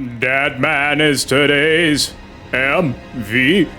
That man is today's MVP.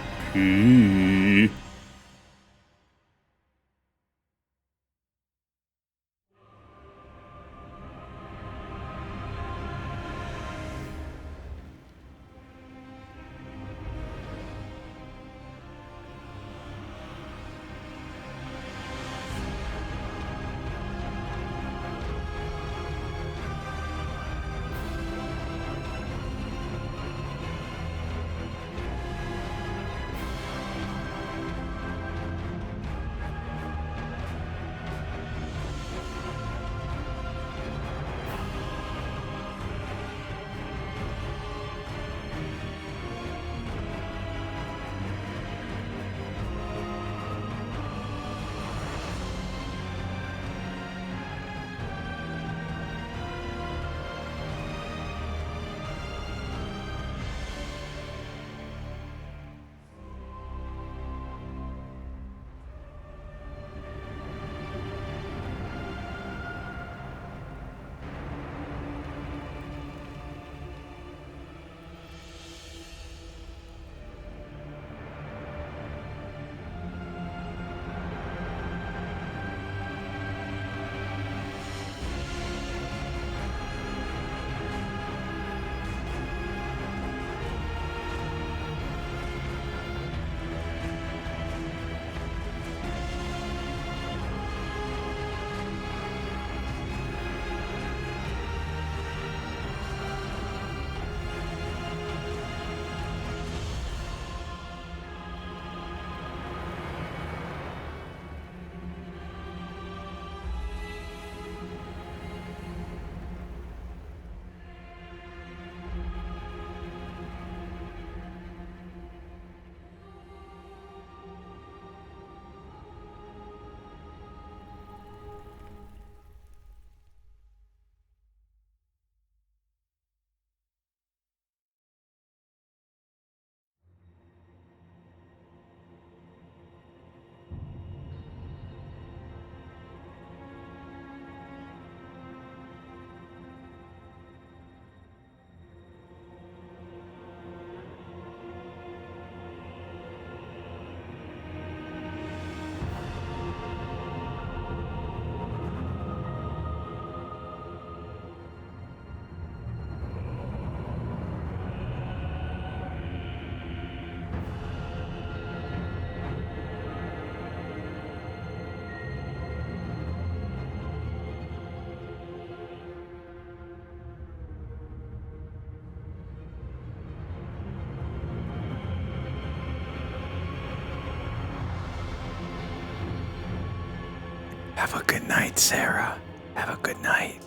Have a good night, Sarah. Have a good night.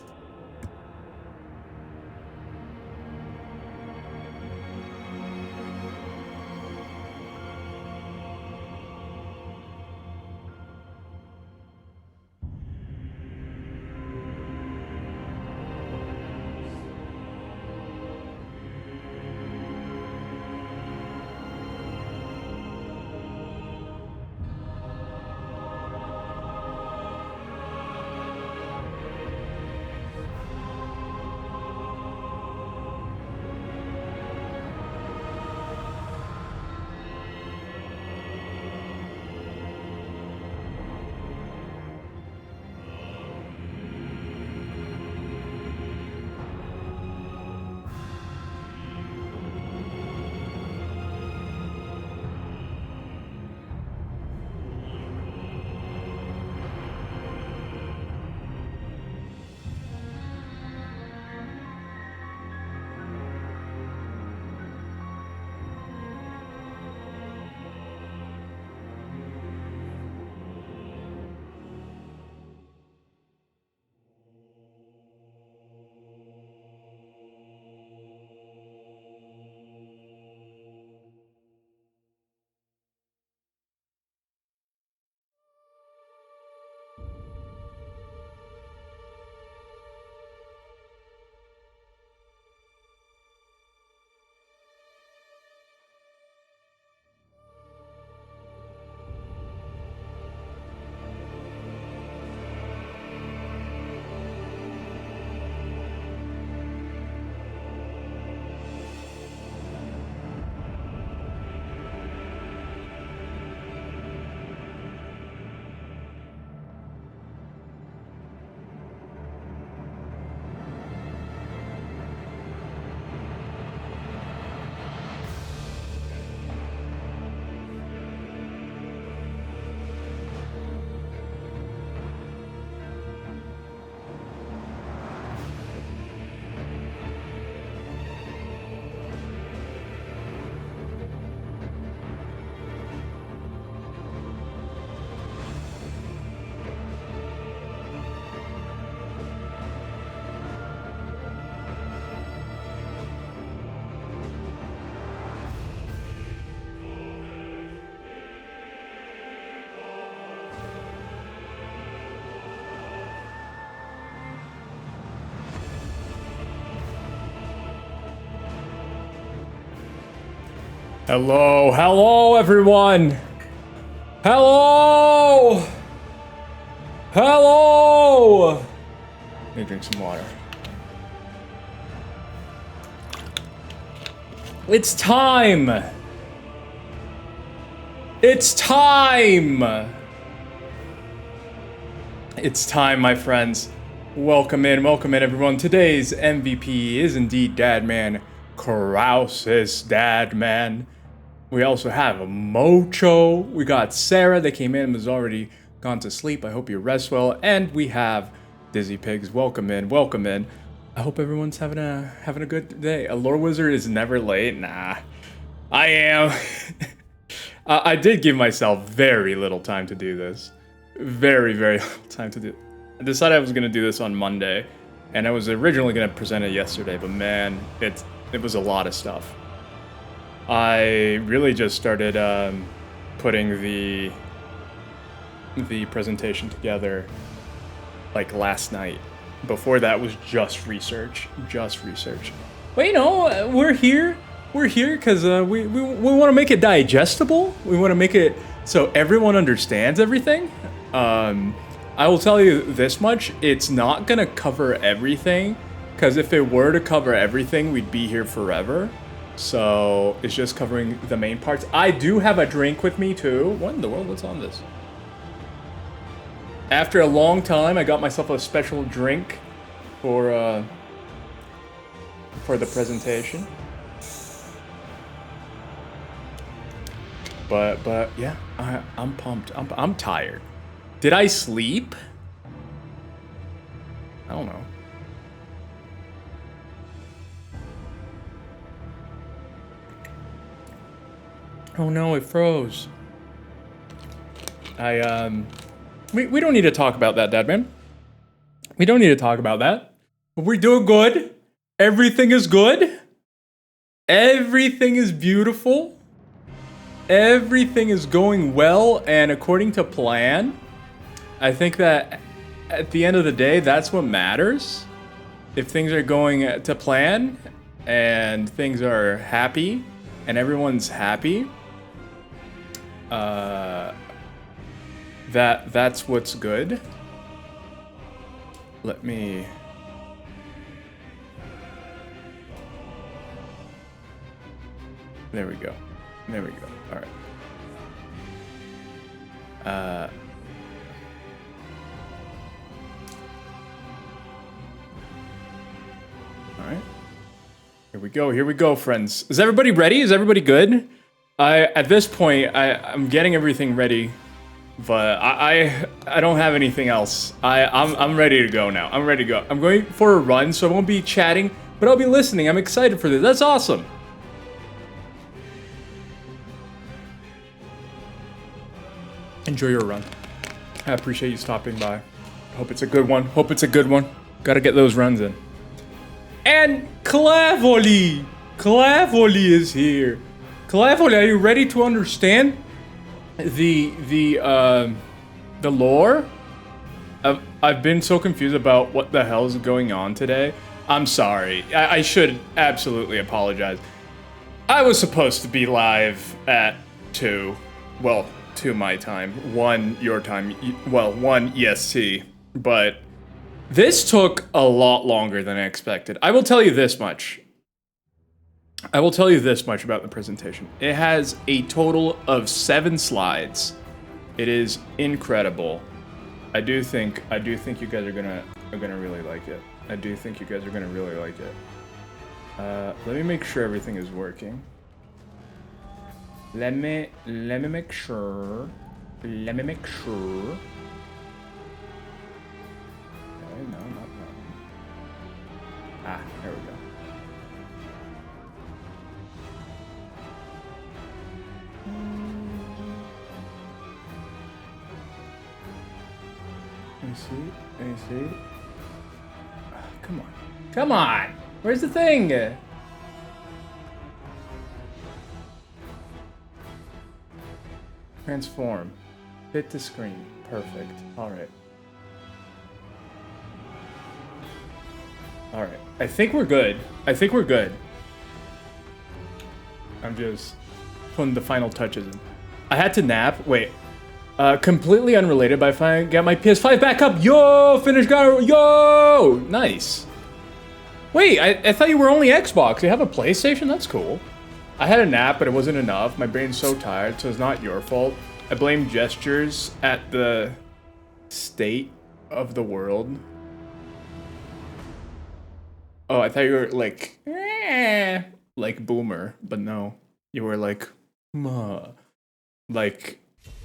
Hello, hello, everyone. Hello. Hello. Let me drink some water. It's time. It's time. It's time, my friends. Welcome in, everyone. Today's MVP is indeed Dadman Krause's Dadman. We also have a Mocho. We got Sarah that came in and was already gone to sleep. I hope you rest well. And we have Dizzy Pigs. Welcome in, welcome in. I hope everyone's having a good day. A lore wizard is never late. Nah, I am. I did give myself very little time to do this. Very little time to do. I decided I was gonna do this on Monday, and I was originally gonna present it yesterday, but man, it was a lot of stuff. I really just started putting the presentation together like last night. Before that was just research. But you know, we're here because we want to make it digestible. We want to make it so everyone understands everything. I will tell you this much, it's not gonna cover everything, because if it were to cover everything, we'd be here forever. So it's just covering the main parts. I do have a drink with me too. What in the world? What's on this? After a long time, I got myself a special drink for the presentation. But yeah, I'm pumped. I'm tired. Did I sleep? I don't know. Oh no, it froze. We don't need to talk about that, Dadman. We don't need to talk about that. We're doing good. Everything is good. Everything is beautiful. Everything is going well and according to plan. I think that at the end of the day, that's what matters. If things are going to plan and things are happy and everyone's happy, that's what's good. Let me... There we go. There we go. All right. All right. Here we go. Here we go, friends. Is everybody ready? Is everybody good? At this point, I'm getting everything ready, but I don't have anything else. I'm ready to go now. I'm ready to go. I'm going for a run, so I won't be chatting, but I'll be listening. I'm excited for this. That's awesome. Enjoy your run. I appreciate you stopping by. Hope it's a good one. Hope it's a good one. Gotta get those runs in. And Clavoli! Clavoli is here. Clavoli, are you ready to understand the lore? I've been so confused about what the hell is going on today. I'm sorry. I should absolutely apologize. I was supposed to be live at 2. Well, 2 my time, 1 your time, well, 1 EST, but this took a lot longer than I expected. I will tell you this much. I will tell you this much about the presentation. It has a total of 7 slides. It is incredible. I do think you guys are gonna really like it. I do think you guys are gonna really like it. Let me make sure everything is working. Let me make sure. Let me make sure. Okay, no, not that one. Ah, there we go. Let me see. Come on. Come on! Where's the thing? Transform. Fit to screen. Perfect. Alright. Alright. I think we're good. I'm just... putting the final touches in. I had to nap. Wait. Completely unrelated, but I finally got my PS5 back up. Yo, finished God. Yo, nice. Wait, I thought you were only Xbox. You have a PlayStation? That's cool. I had a nap, but it wasn't enough. My brain's so tired, so it's not your fault. I blame gestures at the state of the world. Oh, I thought you were like, like boomer, but no. You were like, like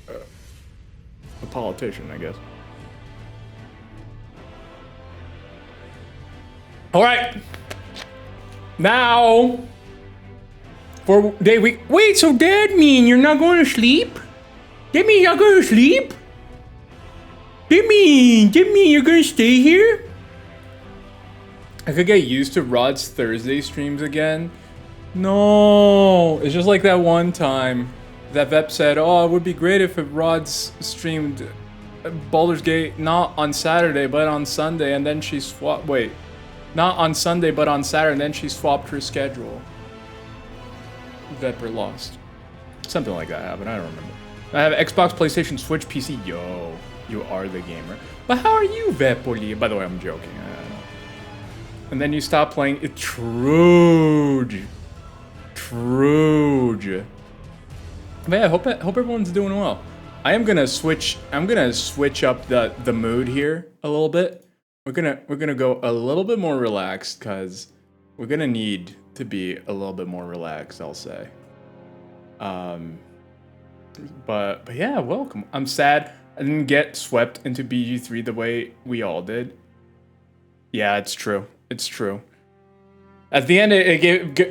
a politician, I guess. All right. Now, for day week. Wait, so that mean you're not going to sleep? That mean you're going to sleep? That mean you're going to stay here? I could get used to Rod's Thursday streams again. No, it's just like that one time that Vep said, oh, it would be great if Rod's streamed Baldur's Gate not on Saturday, but on Sunday, and then she swapped, wait, not on Sunday, but on Saturday, and then she swapped her schedule. Vepper lost. Something like that happened, I don't remember. I have Xbox, PlayStation, Switch, PC. Yo, you are the gamer. But how are you, Vepoli? By the way, I'm joking. And then you stop playing it. Truge. But yeah, I hope everyone's doing well. I'm gonna switch up the mood here a little bit. We're gonna go a little bit more relaxed because we're gonna need to be a little bit more relaxed, I'll say. But yeah, welcome. I'm sad I didn't get swept into BG3 the way we all did. Yeah, it's true. It's true. At the end,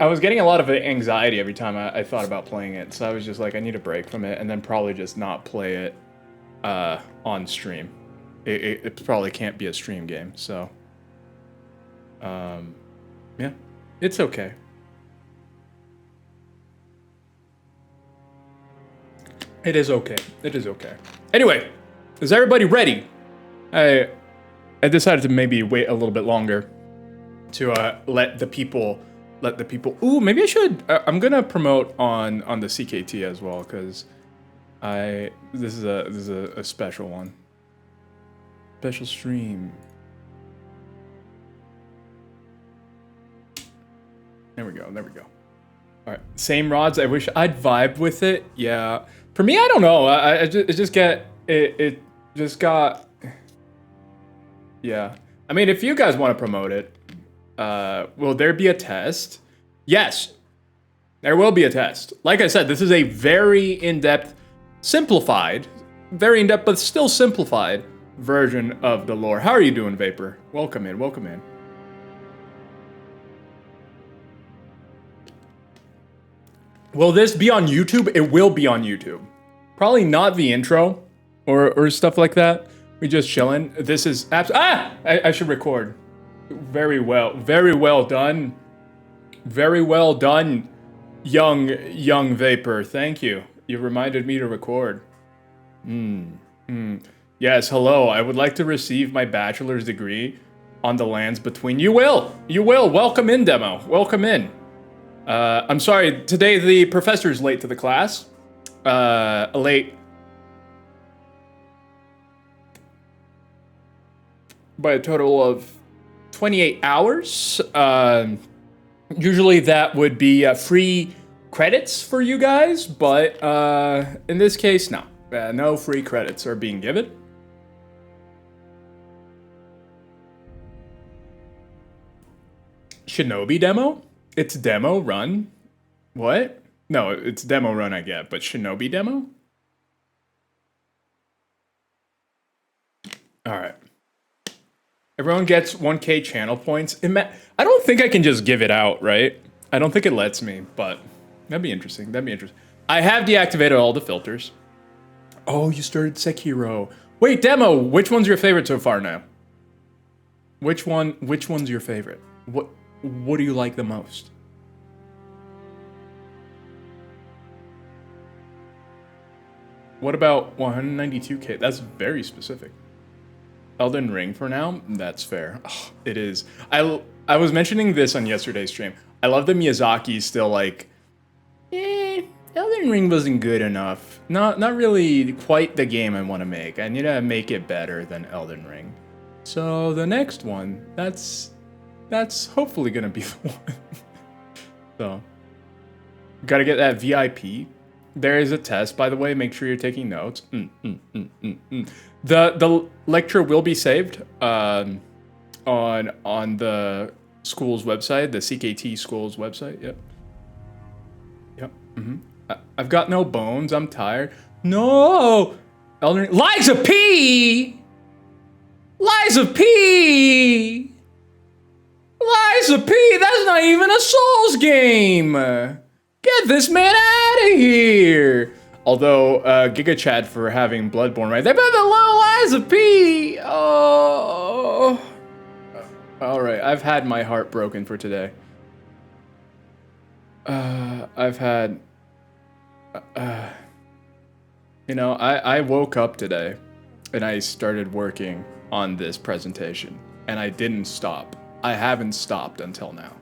I was getting a lot of anxiety every time I thought about playing it. So I was just like, I need a break from it, and then probably just not play it on stream. It probably can't be a stream game, so yeah, it's okay. It is okay. It is okay. Anyway, is everybody ready? I decided to maybe wait a little bit longer to let the people. Ooh, maybe I should. I'm gonna promote on the CKT as well because this is a special one. Special stream. There we go. There we go. All right, same rods. I wish I'd vibe with it. Yeah. For me, I don't know. It just got. Yeah. I mean, if you guys want to promote it, will there be a test? Yes, there will be a test. Like I said, this is a very in-depth, simplified, very in-depth, but still simplified version of the lore. How are you doing, Vapor? Welcome in, welcome in. Will this be on YouTube? It will be on YouTube. Probably not the intro or stuff like that. We just chilling. This is I should record. Very well done. Very well done, young Vapor. Thank you. You reminded me to record. Yes, hello. I would like to receive my bachelor's degree on the lands between. You will. Welcome in, demo. Welcome in. I'm sorry. Today the professor's late to the class. Late by a total of 28 hours. Usually that would be free credits for you guys, but in this case, no. No free credits are being given. Shinobi demo? It's demo run? What? No, it's demo run I get, but Shinobi demo? Alright. Everyone gets 1K channel points. I don't think I can just give it out, right? I don't think it lets me, but that'd be interesting. I have deactivated all the filters. Oh, you started Sekiro. Wait, demo, which one's your favorite so far now? Which one's your favorite? What do you like the most? What about 192K? That's very specific. Elden Ring for now? That's fair. Oh, it is. I was mentioning this on yesterday's stream. I love that Miyazaki's still like, Elden Ring wasn't good enough. Not really quite the game I want to make. I need to make it better than Elden Ring. So the next one, that's hopefully gonna be the one. So, gotta get that VIP. There is a test, by the way. Make sure you're taking notes. The lecture will be saved on the school's website, the CKT school's website. Yep. I've got no bones. I'm tired. No, Elden Ring. Liza P. Liza P. Liza P. That's not even a Souls game. Get this man out of here. Although, Giga Chad for having Bloodborne right there, but the little Liza P. Oh. All right, I've had my heart broken for today. I've had, you know, I woke up today and I started working on this presentation and I didn't stop. I haven't stopped until now.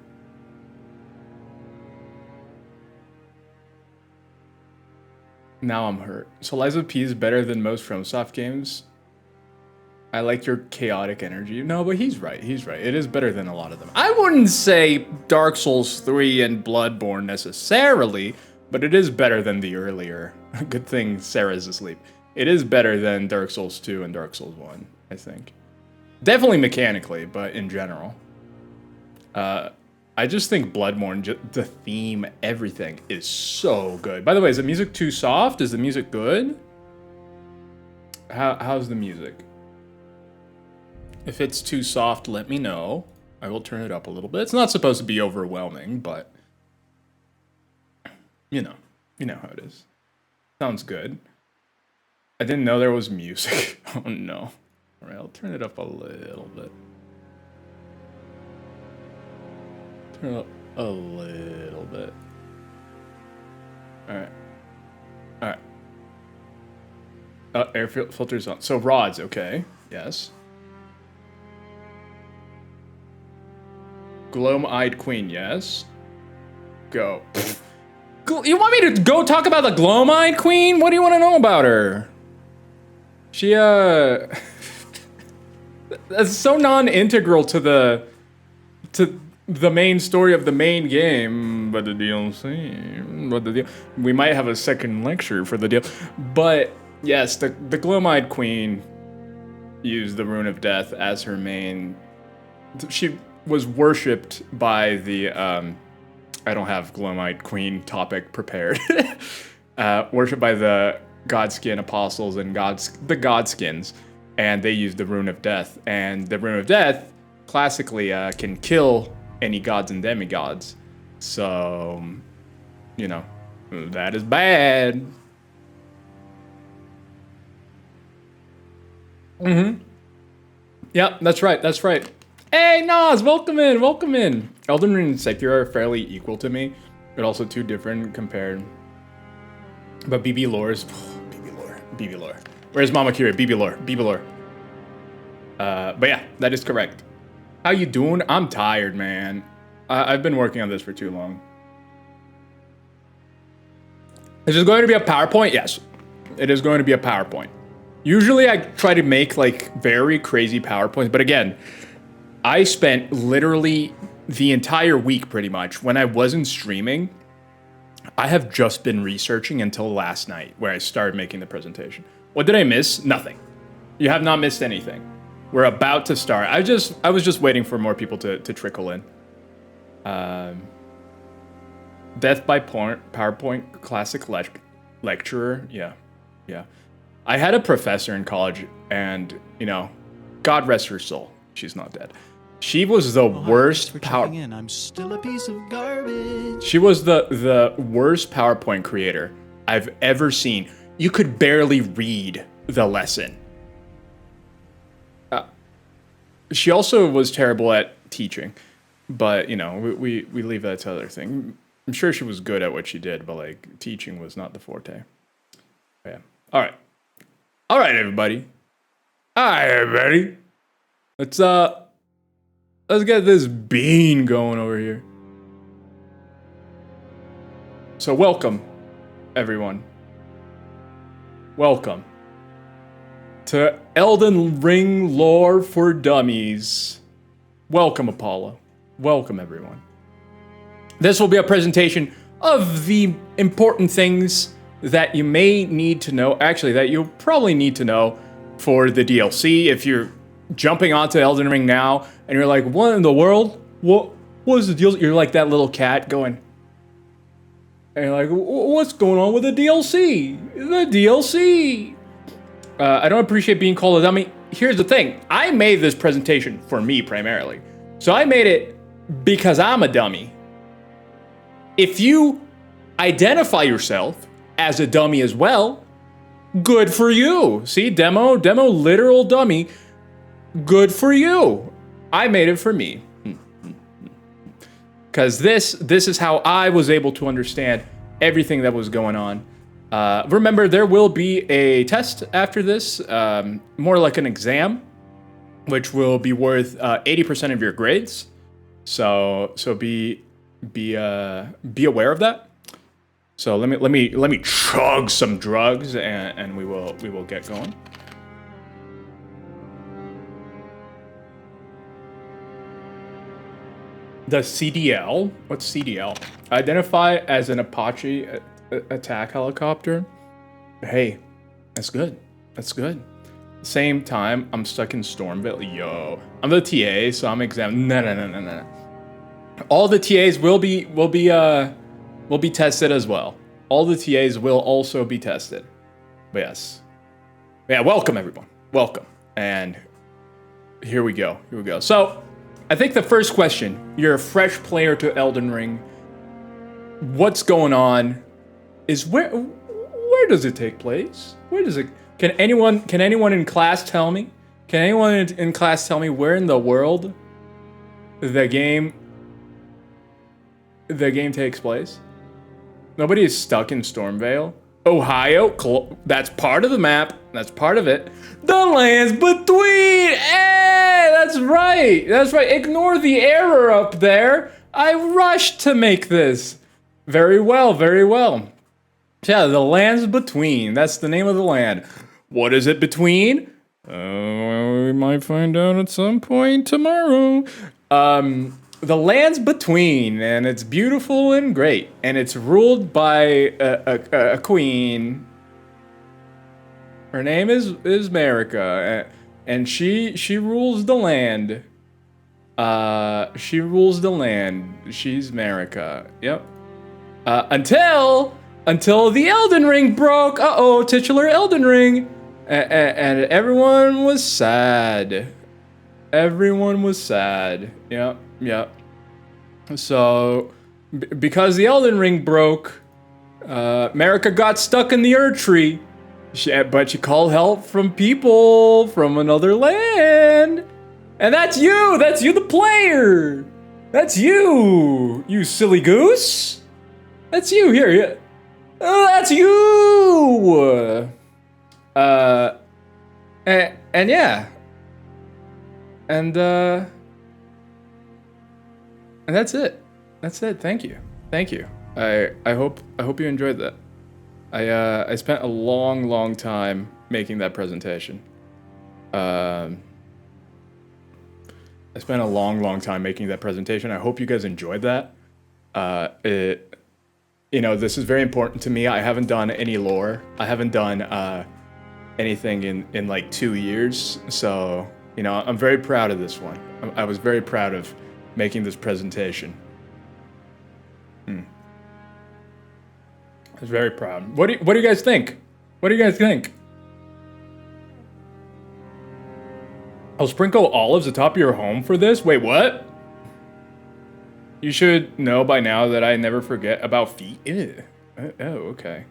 Now I'm hurt. So Liza P is better than most FromSoft games. I like your chaotic energy. No, but he's right. He's right. It is better than a lot of them. I wouldn't say Dark Souls 3 and Bloodborne necessarily, but it is better than the earlier. Good thing Sarah's asleep. It is better than Dark Souls 2 and Dark Souls 1, I think. Definitely mechanically, but in general. I just think Bloodborne, the theme, everything is so good. By the way, is the music too soft? Is the music good? How's the music? If it's too soft, let me know. I will turn it up a little bit. It's not supposed to be overwhelming, but you know how it is. Sounds good. I didn't know there was music. Oh no. All right, I'll turn it up a little bit. Turn it up a little bit. All right. All right. Air filters on. So rods, okay. Yes. Gloam-eyed queen, yes. Go. You want me to go talk about the gloam-eyed queen? What do you want to know about her? She, that's so non-integral to the main story of the main game, but the DLC, we might have a second lecture for the deal. But yes, the gloam-eyed queen used the Rune of Death as her main. She was worshipped by the I don't have gloam-eyed queen topic prepared. Worshipped by the Godskin apostles and the Godskins, and they used the Rune of Death. And the Rune of Death classically can kill any gods and demigods. So, you know, that is bad. Yep, that's right, that's right. Hey, Nas, welcome in, welcome in. Elden Ring and Sekiro are fairly equal to me, but also too different compared. But BB lore is... BB lore. Where's Mama Kira? BB lore. But yeah, that is correct. How you doing? I'm tired, man. I've been working on this for too long. Is this going to be a PowerPoint? Yes, it is going to be a PowerPoint. Usually I try to make like very crazy PowerPoints, but again, I spent literally the entire week pretty much when I wasn't streaming. I have just been researching until last night where I started making the presentation. What did I miss? Nothing. You have not missed anything. We're about to start. I was just waiting for more people to trickle in. Death by PowerPoint classic lecturer. Yeah. I had a professor in college, and you know, God rest her soul. She's not dead. She was the worst I'm still a piece of garbage. She was the worst PowerPoint creator I've ever seen. You could barely read the lesson. She also was terrible at teaching, but you know, we leave that to other thing. I'm sure she was good at what she did, but like teaching was not the forte. Yeah. All right, everybody. Let's get this bean going over here. So welcome everyone. Welcome to Elden Ring Lore for Dummies. Welcome, Apollo. Welcome, everyone. This will be a presentation of the important things that you may need to know, actually, that you'll probably need to know for the DLC. If you're jumping onto Elden Ring now and you're like, what in the world? What is the deal? You're like that little cat going, and you're like, what's going on with the DLC? The DLC. I don't appreciate being called a dummy. Here's the thing. I made this presentation for me primarily. So I made it because I'm a dummy. If you identify yourself as a dummy as well, good for you. See, demo, literal dummy. Good for you. I made it for me. Because this is how I was able to understand everything that was going on. Remember, there will be a test after this, more like an exam, which will be worth 80% of your grades. So be aware of that. So let me chug some drugs and we will get going. The CDL. What's CDL? Identify as an Apache attack helicopter. Hey, that's good. That's good. Same time, I'm stuck in Stormville. Yo, I'm the TA, so I'm exam. No. All the TAs will be tested as well. All the TAs will also be tested. But yes, yeah. Welcome everyone. Welcome. And here we go. So, I think the first question. You're a fresh player to Elden Ring. What's going on? Is where does it take place? Where does it? Can anyone in class tell me? Can anyone in class tell me where in the world the game takes place? Nobody is stuck in Stormvale. Ohio, that's part of the map. That's part of it. The lands between. Hey, that's right. Ignore the error up there. I rushed to make this. Very well. Yeah, the lands between. That's the name of the land. What is it between? We might find out at some point tomorrow. The land's between, and it's beautiful and great, and it's ruled by a queen. Her name is Marika, and she rules the land. She rules the land. She's Marika. Yep. Until the Elden Ring broke. Titular Elden Ring, and everyone was sad. Yep. So, because the Elden Ring broke, Marika got stuck in the Erdtree. But she called help from people from another land. And that's you! That's you, the player! That's you! You silly goose! That's you, here, yeah. Oh, that's you! And yeah. And that's it. Thank you. I hope you enjoyed that. I spent a long time making that presentation. I spent a long time making that presentation. I hope you guys enjoyed that. This is very important to me. I haven't done any lore. I haven't done anything in like 2 years. So, I'm very proud of this one. I was very proud of making this presentation. I was very proud. What do you guys think? I'll sprinkle olives atop your home for this? Wait, what? You should know by now that I never forget about feet. Ew. Oh, okay.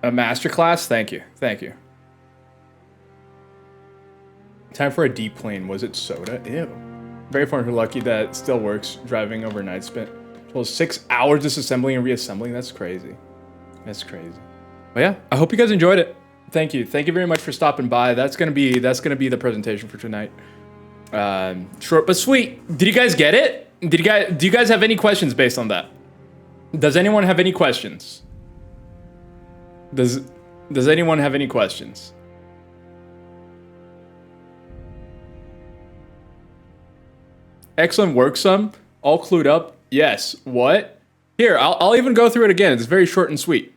A masterclass? Thank you. Time for a deep clean. Was it soda? Ew. Very lucky that it still works. Driving overnight spent 6 hours disassembling and reassembling. That's crazy. But yeah, I hope you guys enjoyed it. Thank you very much for stopping by. That's gonna be the presentation for tonight. Short but sweet. Did you guys get it? Do you guys have any questions based on that? Does anyone have any questions? Does anyone have any questions? Excellent work, some. All clued up. Yes. What? Here, I'll even go through it again. It's very short and sweet.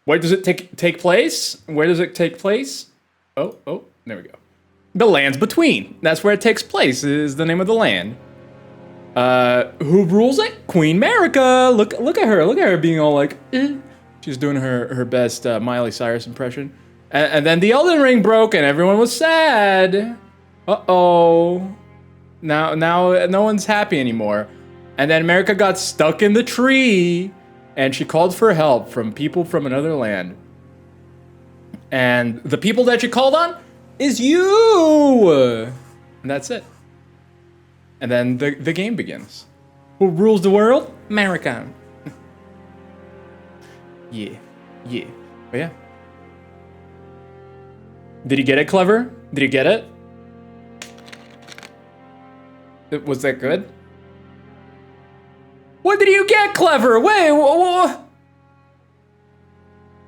Where does it take place? Where does it take place? Oh, there we go. The lands between. That's where it takes place. Is the name of the land. Who rules it? Queen America. Look at her. Look at her being all like, eh. She's doing her best Miley Cyrus impression. And then the Elden Ring broke and everyone was sad. Uh-oh. Now no one's happy anymore. And then America got stuck in the tree and she called for help from people from another land. And the people that she called on is you. And that's it. And then the game begins. Who rules the world? America. Yeah. But yeah. Did you get it, Clever? Did you get it? Was that good? What did you get, Clever? Wait,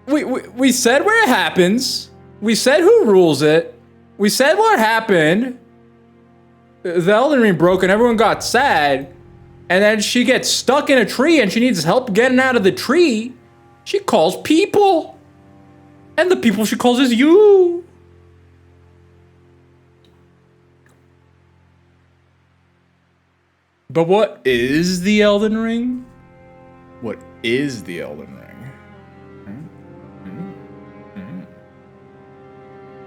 we said where it happens. We said who rules it. We said what happened. The Elden Ring broke and everyone got sad. And then she gets stuck in a tree and she needs help getting out of the tree. She calls people. And the people she calls is you. But what is the Elden Ring? What is the Elden Ring?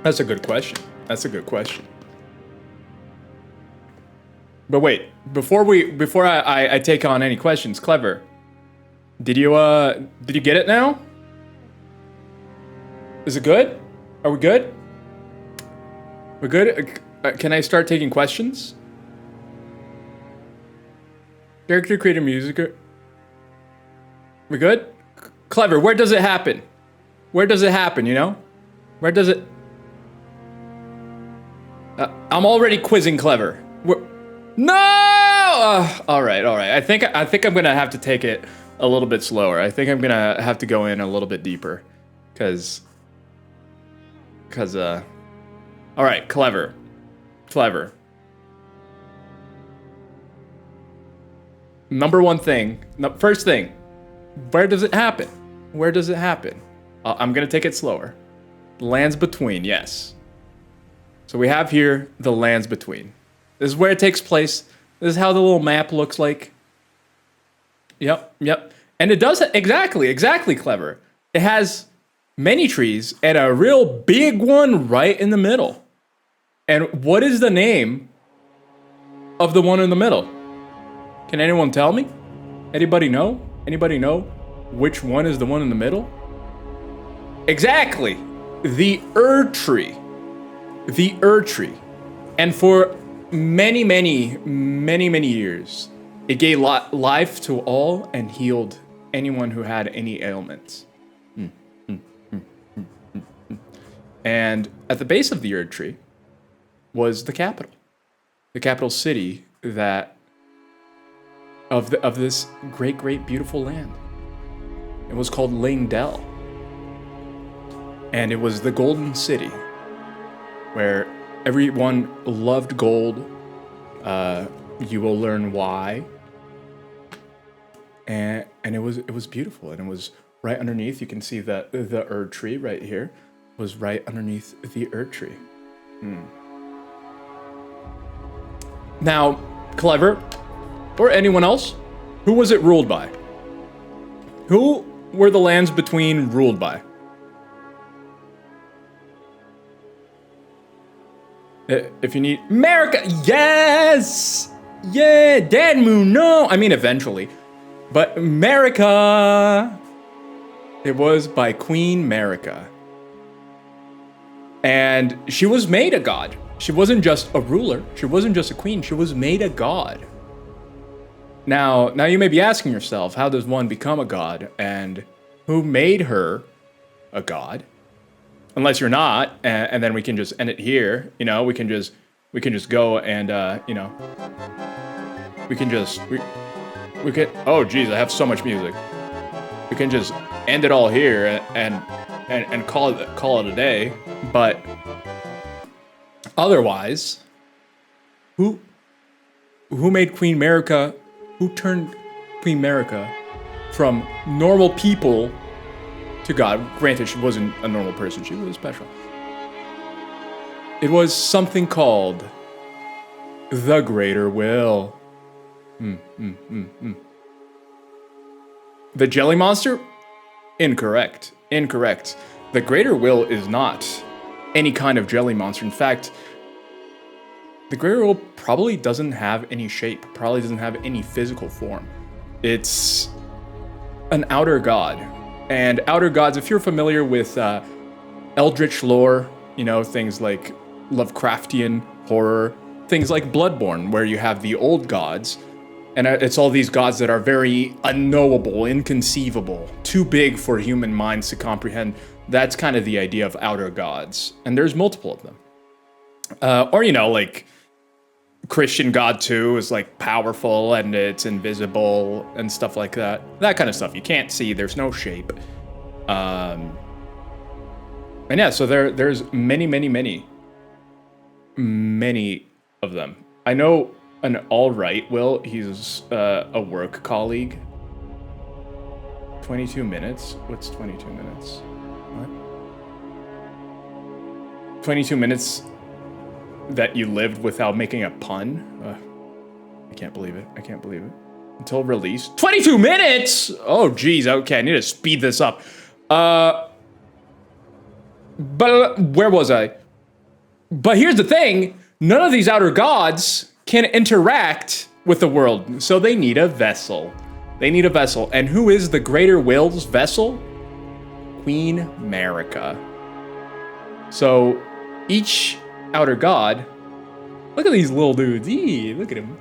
That's a good question. That's a good question. But wait, before I take on any questions, Clever, did you get it now? Is it good? Are we good? We're good? Can I start taking questions? Character creator music. We good? Clever, where does it happen? Where does it happen, you know? Where does it... I'm already quizzing Clever. No! All right. I think I'm gonna have to take it a little bit slower. I think I'm gonna have to go in a little bit deeper, cause. All right, Clever. Number one thing, first thing, where does it happen? Where does it happen? I'm gonna take it slower. Lands between, yes. So we have here the lands between. This is where it takes place. This is how the little map looks like. Yep. And it does exactly Clever. It has many trees and a real big one right in the middle. And what is the name of the one in the middle? Can anyone tell me? Anybody know? Anybody know which one is the one in the middle? Exactly. The Tree. The Tree. And for many years, it gave life to all and healed anyone who had any ailments. And at the base of the Erd Tree was the capital city of this great beautiful land. It was called Leyndell, and it was the Golden City, where everyone loved gold. You will learn why. And it was beautiful, and it was right underneath. You can see that the Erd Tree right here was right underneath the Erd Tree. Now, Clever, or anyone else, who was it ruled by? Who were the lands between ruled by? If you need America, yes, yeah, Dad Moon, no. I mean, eventually, but America. It was by Queen America, and she was made a god. She wasn't just a ruler. She wasn't just a queen. She was made a god. Now you may be asking yourself, how does one become a god, and who made her a god? Unless you're not, and then we can just end it here. You know, we can just go and you know, we can. Oh geez, I have so much music. We can just end it all here, and and call it a day. But otherwise, who made Queen America? Who turned Queen America from normal people to God? Granted, she wasn't a normal person. She was special. It was something called the Greater Will. The Jelly Monster? Incorrect. Incorrect. The Greater Will is not any kind of jelly monster. In fact, the Greater Will probably doesn't have any shape, probably doesn't have any physical form. It's an outer god. And outer gods, if you're familiar with eldritch lore, you know, things like Lovecraftian horror, things like Bloodborne, where you have the old gods, and it's all these gods that are very unknowable, inconceivable, too big for human minds to comprehend. That's kind of the idea of outer gods, and there's multiple of them. Or, you know, like Christian God too is like powerful and it's invisible and stuff like that. That kind of stuff you can't see. There's no shape. And yeah, so there's many of them. I know an all-right Will. He's a work colleague. 22 minutes. What's 22 minutes? What? 22 minutes. That you lived without making a pun? I can't believe it. I can't believe it. Until release. 22 minutes! Oh, geez. Okay, I need to speed this up. But where was I? But here's the thing. None of these outer gods can interact with the world. So they need a vessel. They need a vessel. And who is the Greater Will's vessel? Queen America. So each outer god, look at these little dudes. Eee, look at him.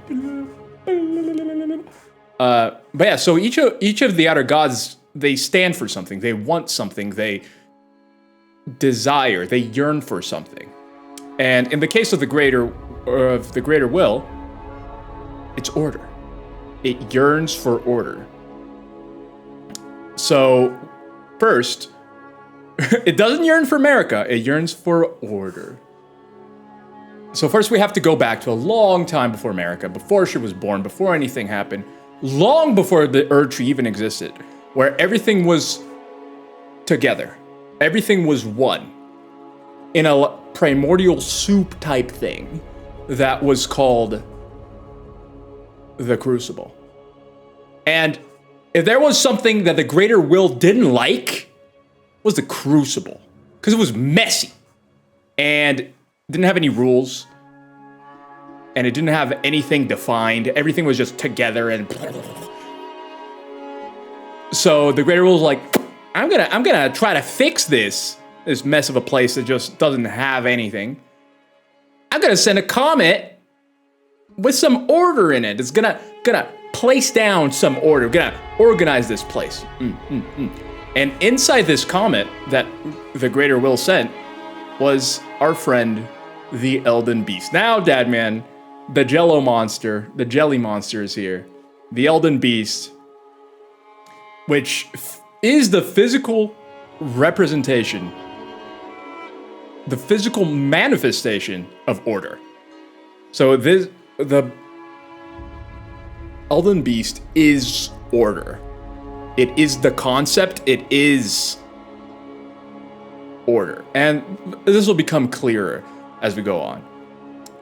But yeah, so each of the outer gods, they stand for something. They want something. They desire. They yearn for something. And in the case of the Greater Will, it's order. It yearns for order. So first, it doesn't yearn for America. It yearns for order. So first we have to go back to a long time before America, before she was born, before anything happened, long before the Erd Tree even existed, where everything was together. Everything was one in a primordial soup type thing that was called the Crucible. And if there was something that the Greater Will didn't like, it was the Crucible, because it was messy and didn't have any rules, and it didn't have anything defined. Everything was just together, and so the Greater Will was like, I'm gonna try to fix this mess of a place that just doesn't have anything. I'm gonna send a comet with some order in it. It's gonna place down some order. Gonna organize this place. And inside this comet that the Greater Will sent was our friend, the Elden Beast. Now, Dadman, the Jello Monster, the Jelly Monster is here. The Elden Beast, which is the physical representation, the physical manifestation of order. So the Elden Beast is order. It is the concept. It is order. And this will become clearer as we go on.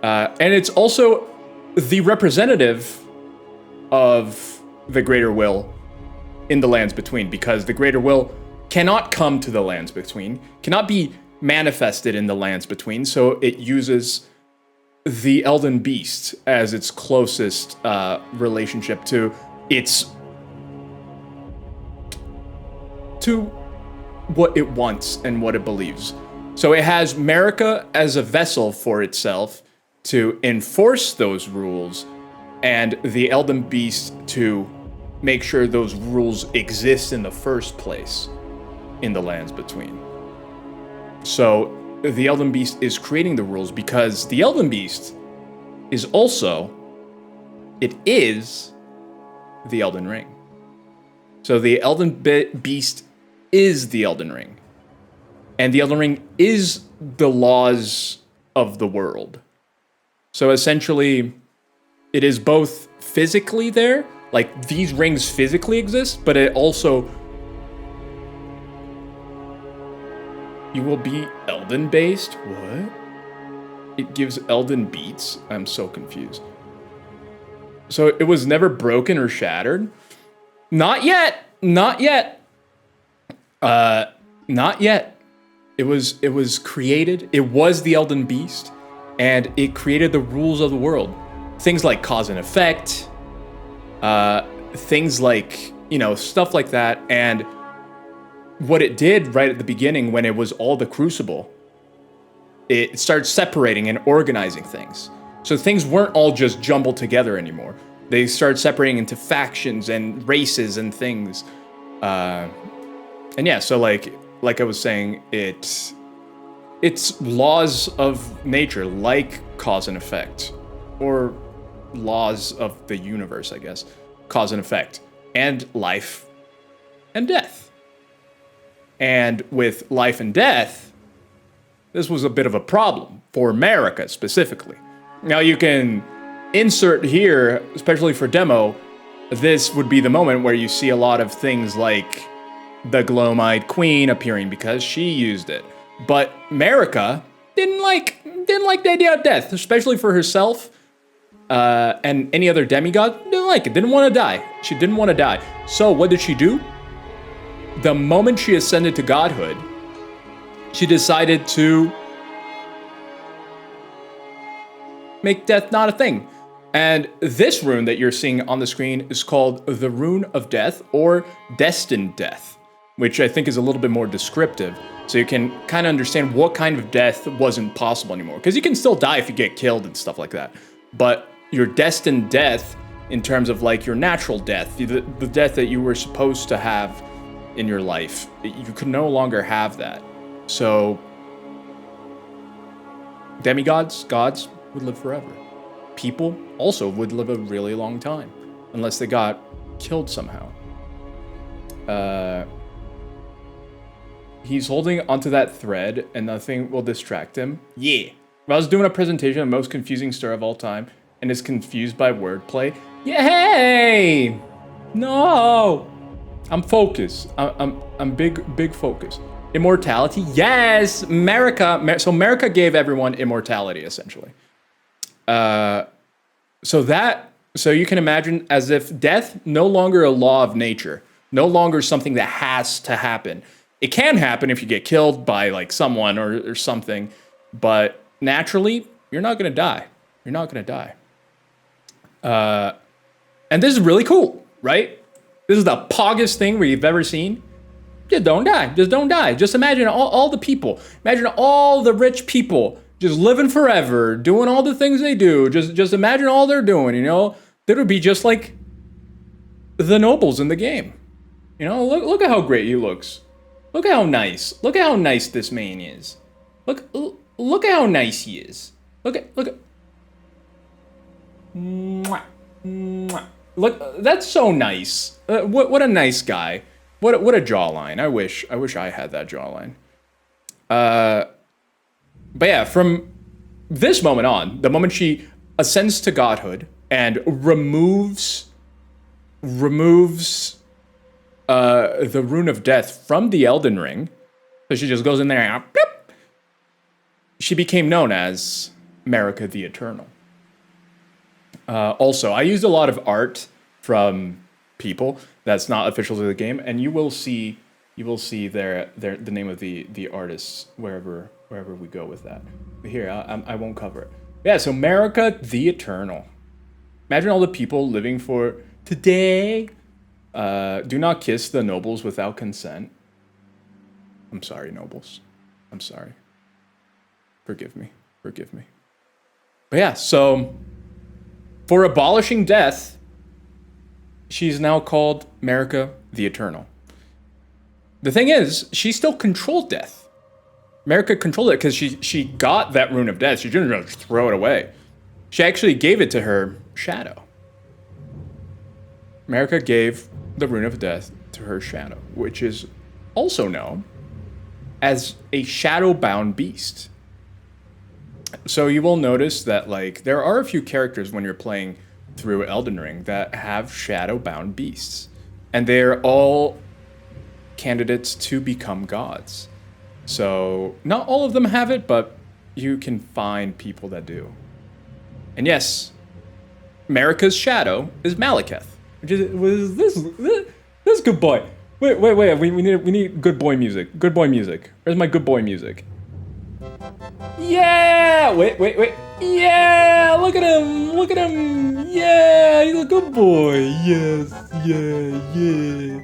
And it's also the representative of the Greater Will in the Lands Between, because the Greater Will cannot come to the Lands Between, cannot be manifested in the Lands Between, so it uses the Elden Beast as its closest relationship to what it wants and what it believes. So it has America as a vessel for itself to enforce those rules, and the Elden Beast to make sure those rules exist in the first place in the Lands Between. So the Elden Beast is creating the rules because the Elden Beast is also, it is the Elden Ring. So the Elden Beast is the Elden Ring. And the Elden Ring is the laws of the world. So essentially, it is both physically there, like these rings physically exist, but it also... You will be Elden based? What? It gives Elden beats? I'm so confused. So it was never broken or shattered? Not yet! Not yet! Not yet. It was created, it was the Elden Beast, and it created the rules of the world. Things like cause and effect, things like, you know, stuff like that. And what it did right at the beginning when it was all the Crucible, it started separating and organizing things. So things weren't all just jumbled together anymore. They started separating into factions and races and things. And yeah, so like I was saying, it's laws of nature, like cause and effect, or laws of the universe, I guess. Cause and effect, and life and death. And with life and death, this was a bit of a problem for America specifically. Now you can insert here, especially for demo, this would be the moment where you see a lot of things like the Gloam-eyed Queen appearing because she used it. But Marika didn't like the idea of death, especially for herself and any other demigod. Didn't like it, didn't want to die. She didn't want to die. So what did she do? The moment she ascended to godhood, she decided to make death not a thing. And this rune that you're seeing on the screen is called the Rune of Death, or Destined Death, which I think is a little bit more descriptive, so you can kind of understand what kind of death wasn't possible anymore. Because you can still die if you get killed and stuff like that. But your destined death, in terms of like your natural death, the death that you were supposed to have in your life, you could no longer have that. So demigods, gods, would live forever. People also would live a really long time, unless they got killed somehow. He's holding onto that thread and nothing will distract him. Yeah. If I was doing a presentation on the most confusing story of all time and is confused by wordplay, yay! No! I'm focused. I'm big focus. Immortality? Yes! Marika. So Marika gave everyone immortality, essentially. So you can imagine as if death, no longer a law of nature, no longer something that has to happen. It can happen if you get killed by like someone or something, but naturally, you're not gonna die. You're not gonna die. And this is really cool, right? This is the poggest thing we've ever seen. Just don't die. Just don't die. Just imagine all the people. Imagine all the rich people just living forever, doing all the things they do. Just imagine all they're doing, you know? They would be just like the nobles in the game. You know, look at how great he looks. Look at how nice. Look at how nice this man is. Look at how nice he is. Look at. Mwah, mwah. Look, that's so nice. What a nice guy. What a jawline. I wish I had that jawline. But yeah, from this moment on, the moment she ascends to godhood and removes the Rune of Death from the Elden Ring, so she just goes in there and beep, she became known as Marika the Eternal. Also, I used a lot of art from people that's not official to the game, and you will see the name of the artists wherever we go with that. But here, I won't cover it. Yeah, so Marika the Eternal. Imagine all the people living for today. Do not kiss the nobles without consent. I'm sorry, nobles. I'm sorry. Forgive me. Forgive me. But yeah, so for abolishing death, she's now called Marika the Eternal. The thing is, she still controlled death. Marika controlled it because she got that Rune of Death. She didn't just throw it away. She actually gave it to her shadow. Marika gave the Rune of Death to her shadow, which is also known as a shadow-bound beast. So you will notice that, like, there are a few characters when you're playing through Elden Ring that have shadow-bound beasts. And they're all candidates to become gods. So not all of them have it, but you can find people that do. And yes, Marika's shadow is Malekith. Which is this good boy. Wait, we need good boy music. Good boy music. Where's my good boy music? Yeah! Wait. Yeah! Look at him! Yeah! He's a good boy! Yes, yeah.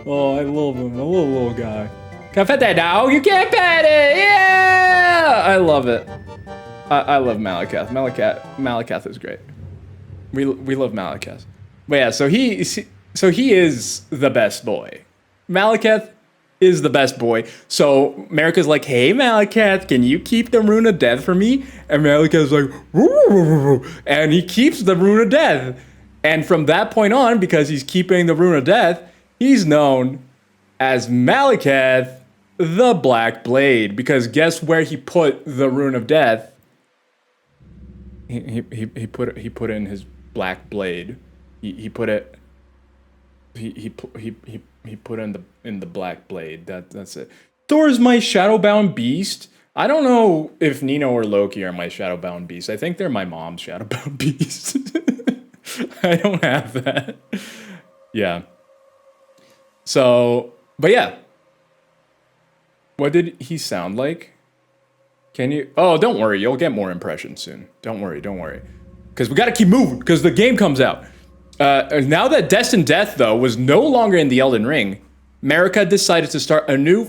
Oh, I love him. I love little guy. Can I pet that dog? You can't pet it! Yeah! I love it. I love Malekith. Malekith is great. We love Malekith. But yeah, so he is the best boy. Malekith is the best boy. So Marika's like, hey Malekith, can you keep the rune of death for me? And Malekith's like, woo, and he keeps the rune of death. And from that point on, because he's keeping the rune of death, he's known as Malekith the Black Blade. Because guess where he put the rune of death? He put it in his Black Blade. He put it in the Black Blade. That's it. Thor's my shadowbound beast. I don't know if Nino or Loki are my shadowbound beast. I think they're my mom's shadowbound beast. I don't have that. Yeah. So, but yeah. What did he sound like? Can you? Oh, don't worry. You'll get more impressions soon. Don't worry. Because we got to keep moving because the game comes out. Now that Destined Death, though, was no longer in the Elden Ring, Marika decided to start a new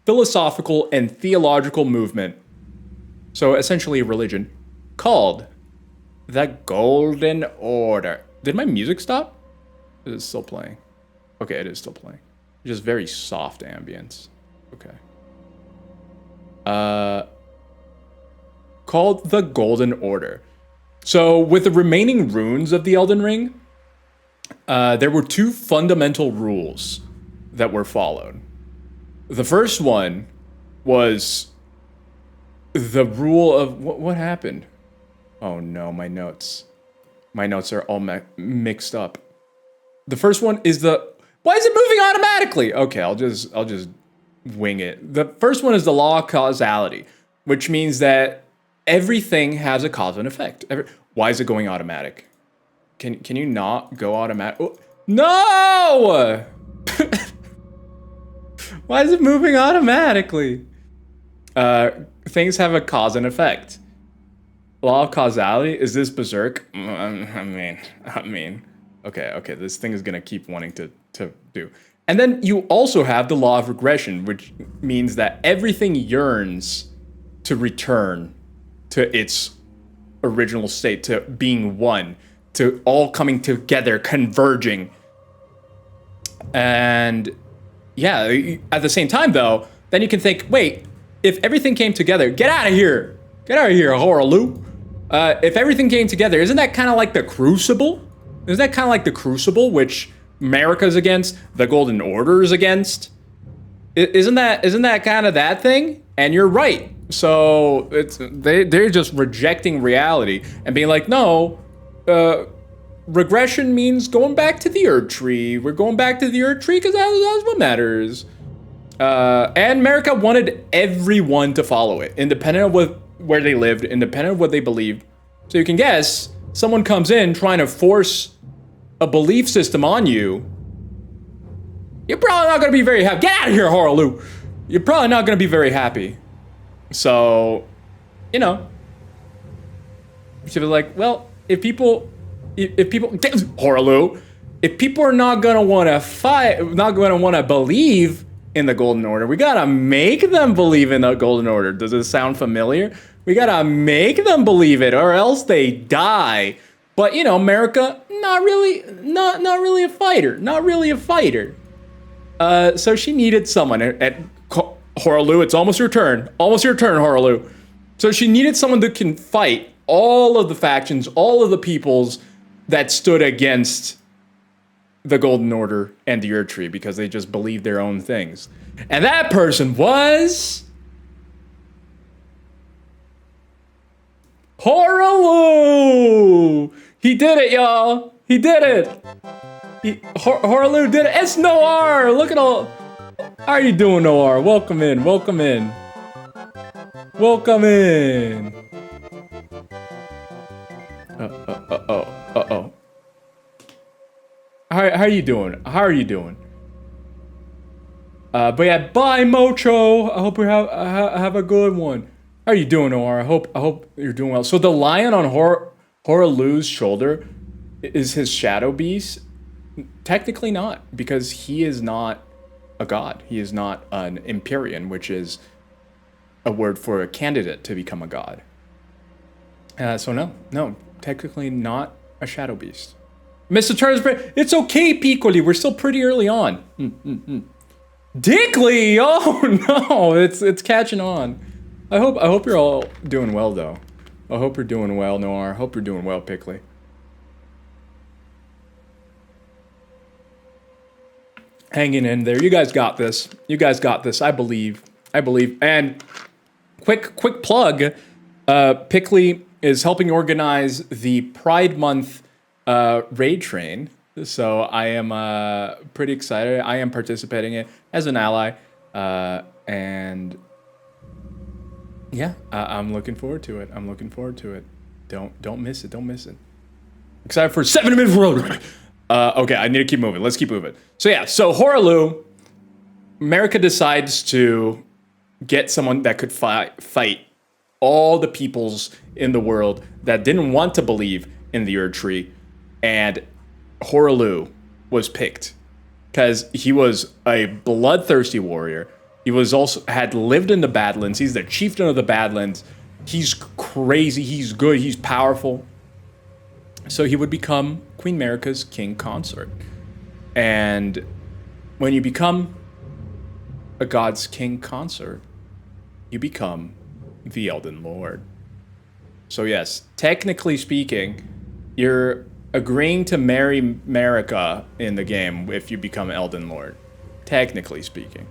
philosophical and theological movement. So essentially a religion called the Golden Order. Did my music stop? Is it still playing? Okay, it is still playing. Just very soft ambience. Okay. Called the Golden Order. So with the remaining runes of the Elden Ring, there were two fundamental rules that were followed. The first one was the rule of what happened? Oh no, my notes. My notes are all mixed up. The first one is why is it moving automatically? Okay, I'll just wing it. The first one is the law of causality, which means that everything has a cause and effect. Why is it going automatic? Can you not go automatic? Oh, no! Why is it moving automatically? Things have a cause and effect. Law of causality, is this berserk? I mean, okay, this thing is gonna keep wanting to do. And then you also have the law of regression, which means that everything yearns to return to its original state, to being one, to all coming together, converging. And yeah, at the same time though, then you can think, wait, if everything came together, get out of here, Horalu. If everything came together, isn't that kind of like the Crucible? Isn't that kind of like the Crucible, which Marika's against, the Golden Order is against? Isn't that kind of that thing? And you're right. So they're just rejecting reality and being like, no, regression means going back to the Erd Tree. We're going back to the Erd Tree because that's what matters. And Marika wanted everyone to follow it, independent of where they lived, independent of what they believed. So you can guess, someone comes in trying to force a belief system on you, you're probably not going to be very happy. Get out of here, Horalu! You're probably not going to be very happy. So, you know, she was like, well, if people, Horalu, if people are not going to want to fight, not going to want to believe in the Golden Order, we got to make them believe in the Golden Order. Does it sound familiar? We got to make them believe it or else they die. But, you know, Marika, not really a fighter. Not really a fighter. So she needed someone. At Horalu, it's almost your turn. Almost your turn, Horalu. So she needed someone that can fight all of the factions, all of the peoples that stood against the Golden Order and the Erd Tree because they just believed their own things. And that person was Horalu. He did it, y'all. He did it. Horalu did it. It's Noir. Look at all. How are you doing, Noir? Welcome in. Welcome in. Welcome in. Uh-oh. How are you doing? How are you doing? But yeah, bye, Mocho. I hope you have a good one. How are you doing, Noir? I hope you're doing well. So the lion on Horalu's shoulder is his shadow beast. Technically not, because he is not a god. He is not an Empyrean, which is a word for a candidate to become a god. So no, technically not a shadow beast. Mr. Turnsbury, it's okay, Piccoli. We're still pretty early on. Dickley! Oh no, it's catching on. I hope you're all doing well though. I hope you're doing well, Noir. I hope you're doing well, Piccoli. Hanging in there. You guys got this. You guys got this. I believe. And quick plug. Piccoli is helping organize the Pride Month raid train. So I am pretty excited. I am participating in it as an ally. And yeah, I'm looking forward to it. Don't miss it. Don't miss it. Excited for 7 minutes road. Okay, I need to keep moving. Let's keep moving. So yeah, so Horalu, America decides to get someone that could fight all the peoples in the world that didn't want to believe in the Erd Tree, and Horalu was picked because he was a bloodthirsty warrior. He was also had lived in the Badlands. He's the chieftain of the Badlands. He's crazy. He's good. He's powerful. So he would become Queen America's king consort. And when you become a god's king consort, you become the Elden Lord. So yes, technically speaking, you're agreeing to marry America in the game if you become Elden Lord. Technically speaking.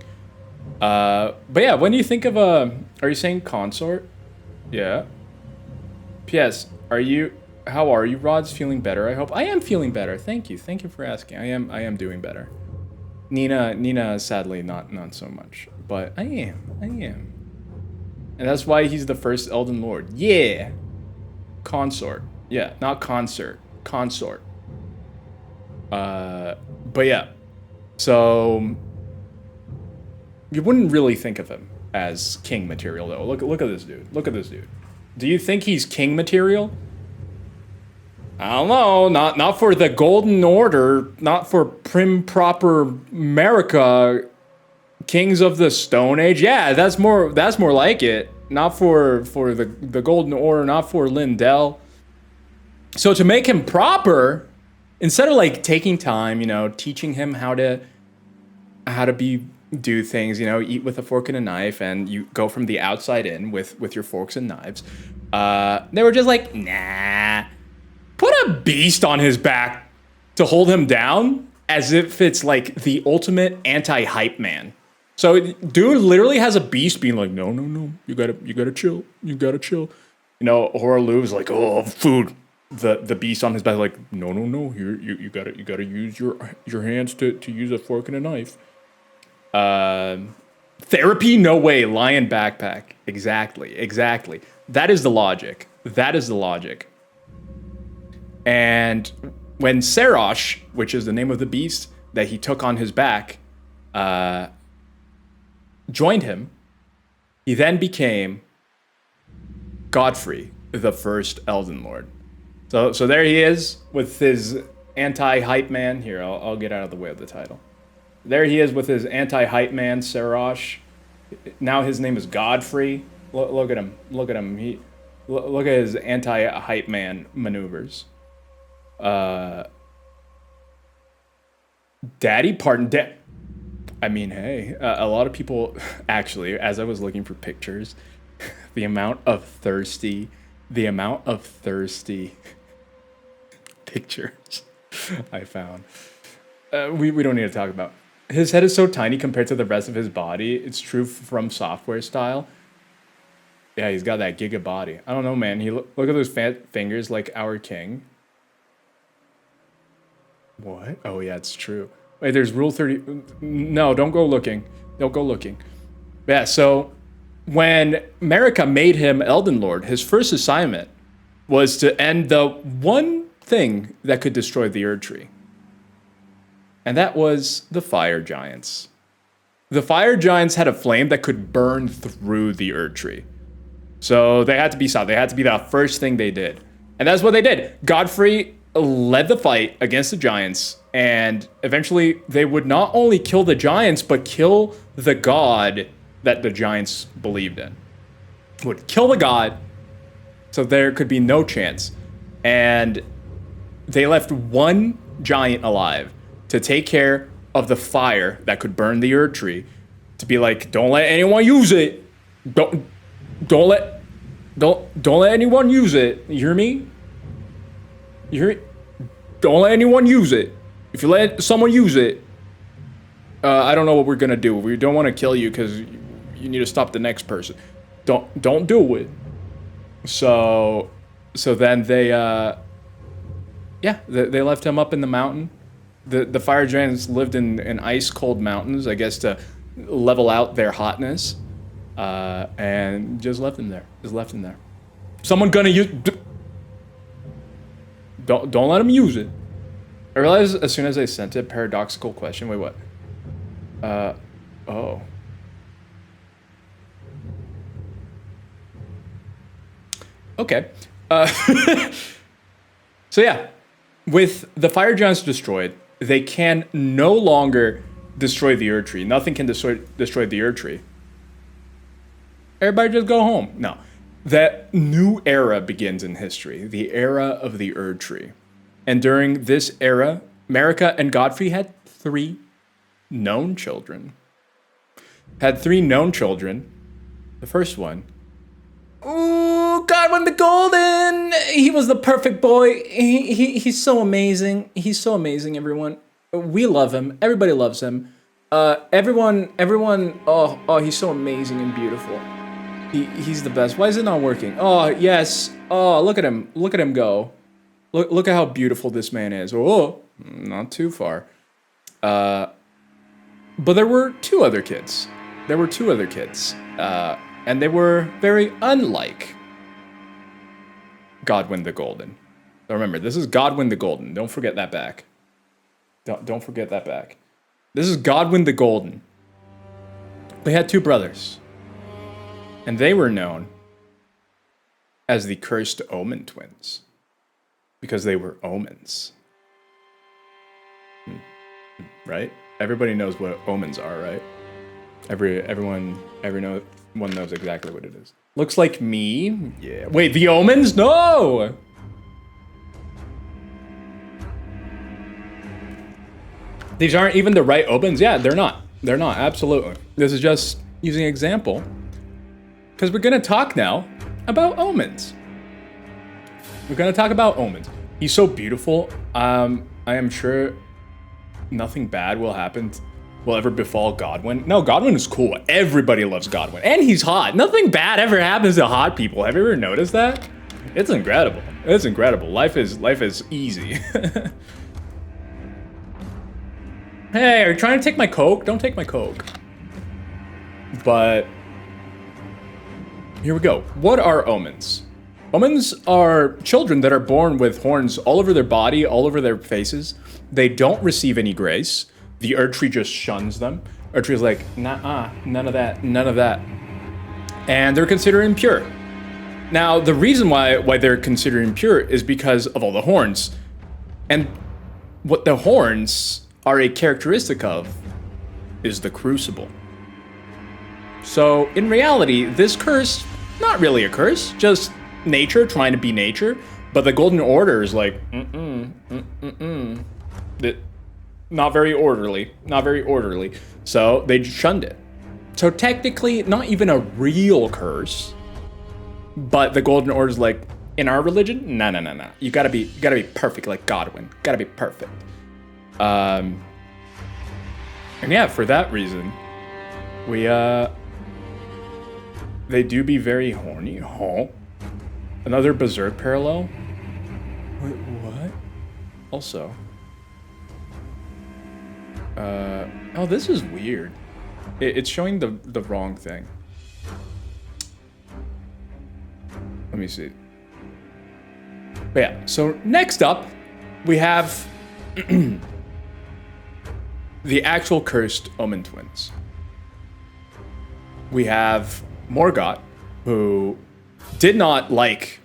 But yeah, when you think of are you saying consort? Yeah. P.S. How are you, Rod's? Feeling better, I hope. I am feeling better. Thank you for asking. I am doing better. Nina, sadly, not so much. But I am. And that's why he's the first Elden Lord. Yeah. Consort. Yeah, not concert. Consort. But yeah. So you wouldn't really think of him as king material, though. Look at this dude. Look at this dude. Do you think he's king material? I don't know, not for the Golden Order, not for prim proper America, Kings of the Stone Age. Yeah, that's more like it. Not for the Golden Order, not for Lindell. So to make him proper, instead of like taking time, teaching him how to do things, eat with a fork and a knife, and you go from the outside in with your forks and knives. They were just like, nah. Put a beast on his back to hold him down as if it's like the ultimate anti-hype man. So dude literally has a beast being like, no, you gotta chill. Horalu is like, oh, food. The beast on his back like, no, here you gotta use your hands to use a fork and a knife. Therapy? No way. Lion backpack. Exactly. That is the logic. And when Serosh, which is the name of the beast that he took on his back, joined him, he then became Godfrey, the first Elden Lord. So there he is with his anti-hype man. Here, I'll get out of the way of the title. There he is with his anti-hype man, Serosh. Now his name is Godfrey. Look at him. Look at his anti-hype man maneuvers. Daddy, I mean, hey, a lot of people, actually, as I was looking for pictures, the amount of thirsty pictures I found. We don't need to talk about. His head is so tiny compared to the rest of his body. It's true from software style. Yeah, he's got that giga body. I don't know, man. Look at those fat fingers like our king. What? Oh, yeah, it's true. Wait, there's rule 30. No, don't go looking. Don't go looking. Yeah, so when America made him Elden Lord, his first assignment was to end the one thing that could destroy the Erd Tree. And that was the fire giants. The fire giants had a flame that could burn through the Erd Tree. So they had to be stopped. They had to be the first thing they did. And that's what they did. Godfrey led the fight against the giants. And eventually they would not only kill the giants, but kill the god that the giants believed in. Would kill the god so there could be no chance. And they left one giant alive to take care of the fire that could burn the Erd Tree. To be like, don't let anyone use it. Don't let anyone use it. You hear me? You hear me? Don't let anyone use it. If you let someone use it, I don't know what we're gonna do. We don't want to kill you because you need to stop the next person. Don't do it. So then they they left him up in the mountain. The fire giants lived in ice cold mountains, I guess, to level out their hotness. And just left him there. Just left him there. Someone gonna use. Don't let him use it. I realized as soon as I sent it, paradoxical question. Wait, what? Oh. Okay. So yeah, with the fire giants destroyed, they can no longer destroy the Erd Tree. Nothing can destroy the Erd Tree. Everybody just go home. No. That new era begins in history, the era of the Erd Tree. And during this era, Marika and Godfrey had 3 known children. The first one, ooh, Godwin the Golden! He was the perfect boy. He's so amazing. He's so amazing, everyone. We love him. Everybody loves him. Everyone, oh, he's so amazing and beautiful. He's the best. Why is it not working? Oh, yes. Oh, look at him. Look at him go. Look at how beautiful this man is. Oh, not too far. But there were 2 other kids. And they were very unlike Godwin the Golden. Now remember, this is Godwin the Golden. Don't forget that back. Don't forget that back. This is Godwin the Golden. They had 2 brothers. And they were known as the Cursed Omen Twins. Because they were omens. Right? Everybody knows what omens are, right? Everyone knows exactly what it is. Looks like me. Yeah. Wait, the omens? No! These aren't even the right omens? Yeah, they're not. They're not, absolutely. This is just using an example. Because we're gonna talk now about omens. We're gonna talk about omens. He's so beautiful. I am sure nothing bad will ever befall Godwin. No, Godwin is cool. Everybody loves Godwin. And he's hot. Nothing bad ever happens to hot people. Have you ever noticed that? It's incredible. It's incredible. Life is easy. Hey, are you trying to take my Coke? Don't take my Coke. But here we go. What are omens? Omens are children that are born with horns all over their body, all over their faces. They don't receive any grace. The Erd Tree just shuns them. Erd Tree is like, nah, none of that, none of that. And they're considered impure. Now, the reason why they're considered impure is because of all the horns. And what the horns are a characteristic of is the crucible. So, in reality, this curse, not really a curse, just nature trying to be nature, but the Golden Order is like, not very orderly, so they shunned it. So technically, not even a real curse, but the Golden Order is like, in our religion, no. You gotta be And yeah, for that reason, we, they do be very horny. Oh. Another Berserk parallel? Wait, what? Also. Oh, this is weird. It's showing the wrong thing. Let me see. But yeah, so next up, we have the actual cursed Omen twins. We have Morgott, who did not like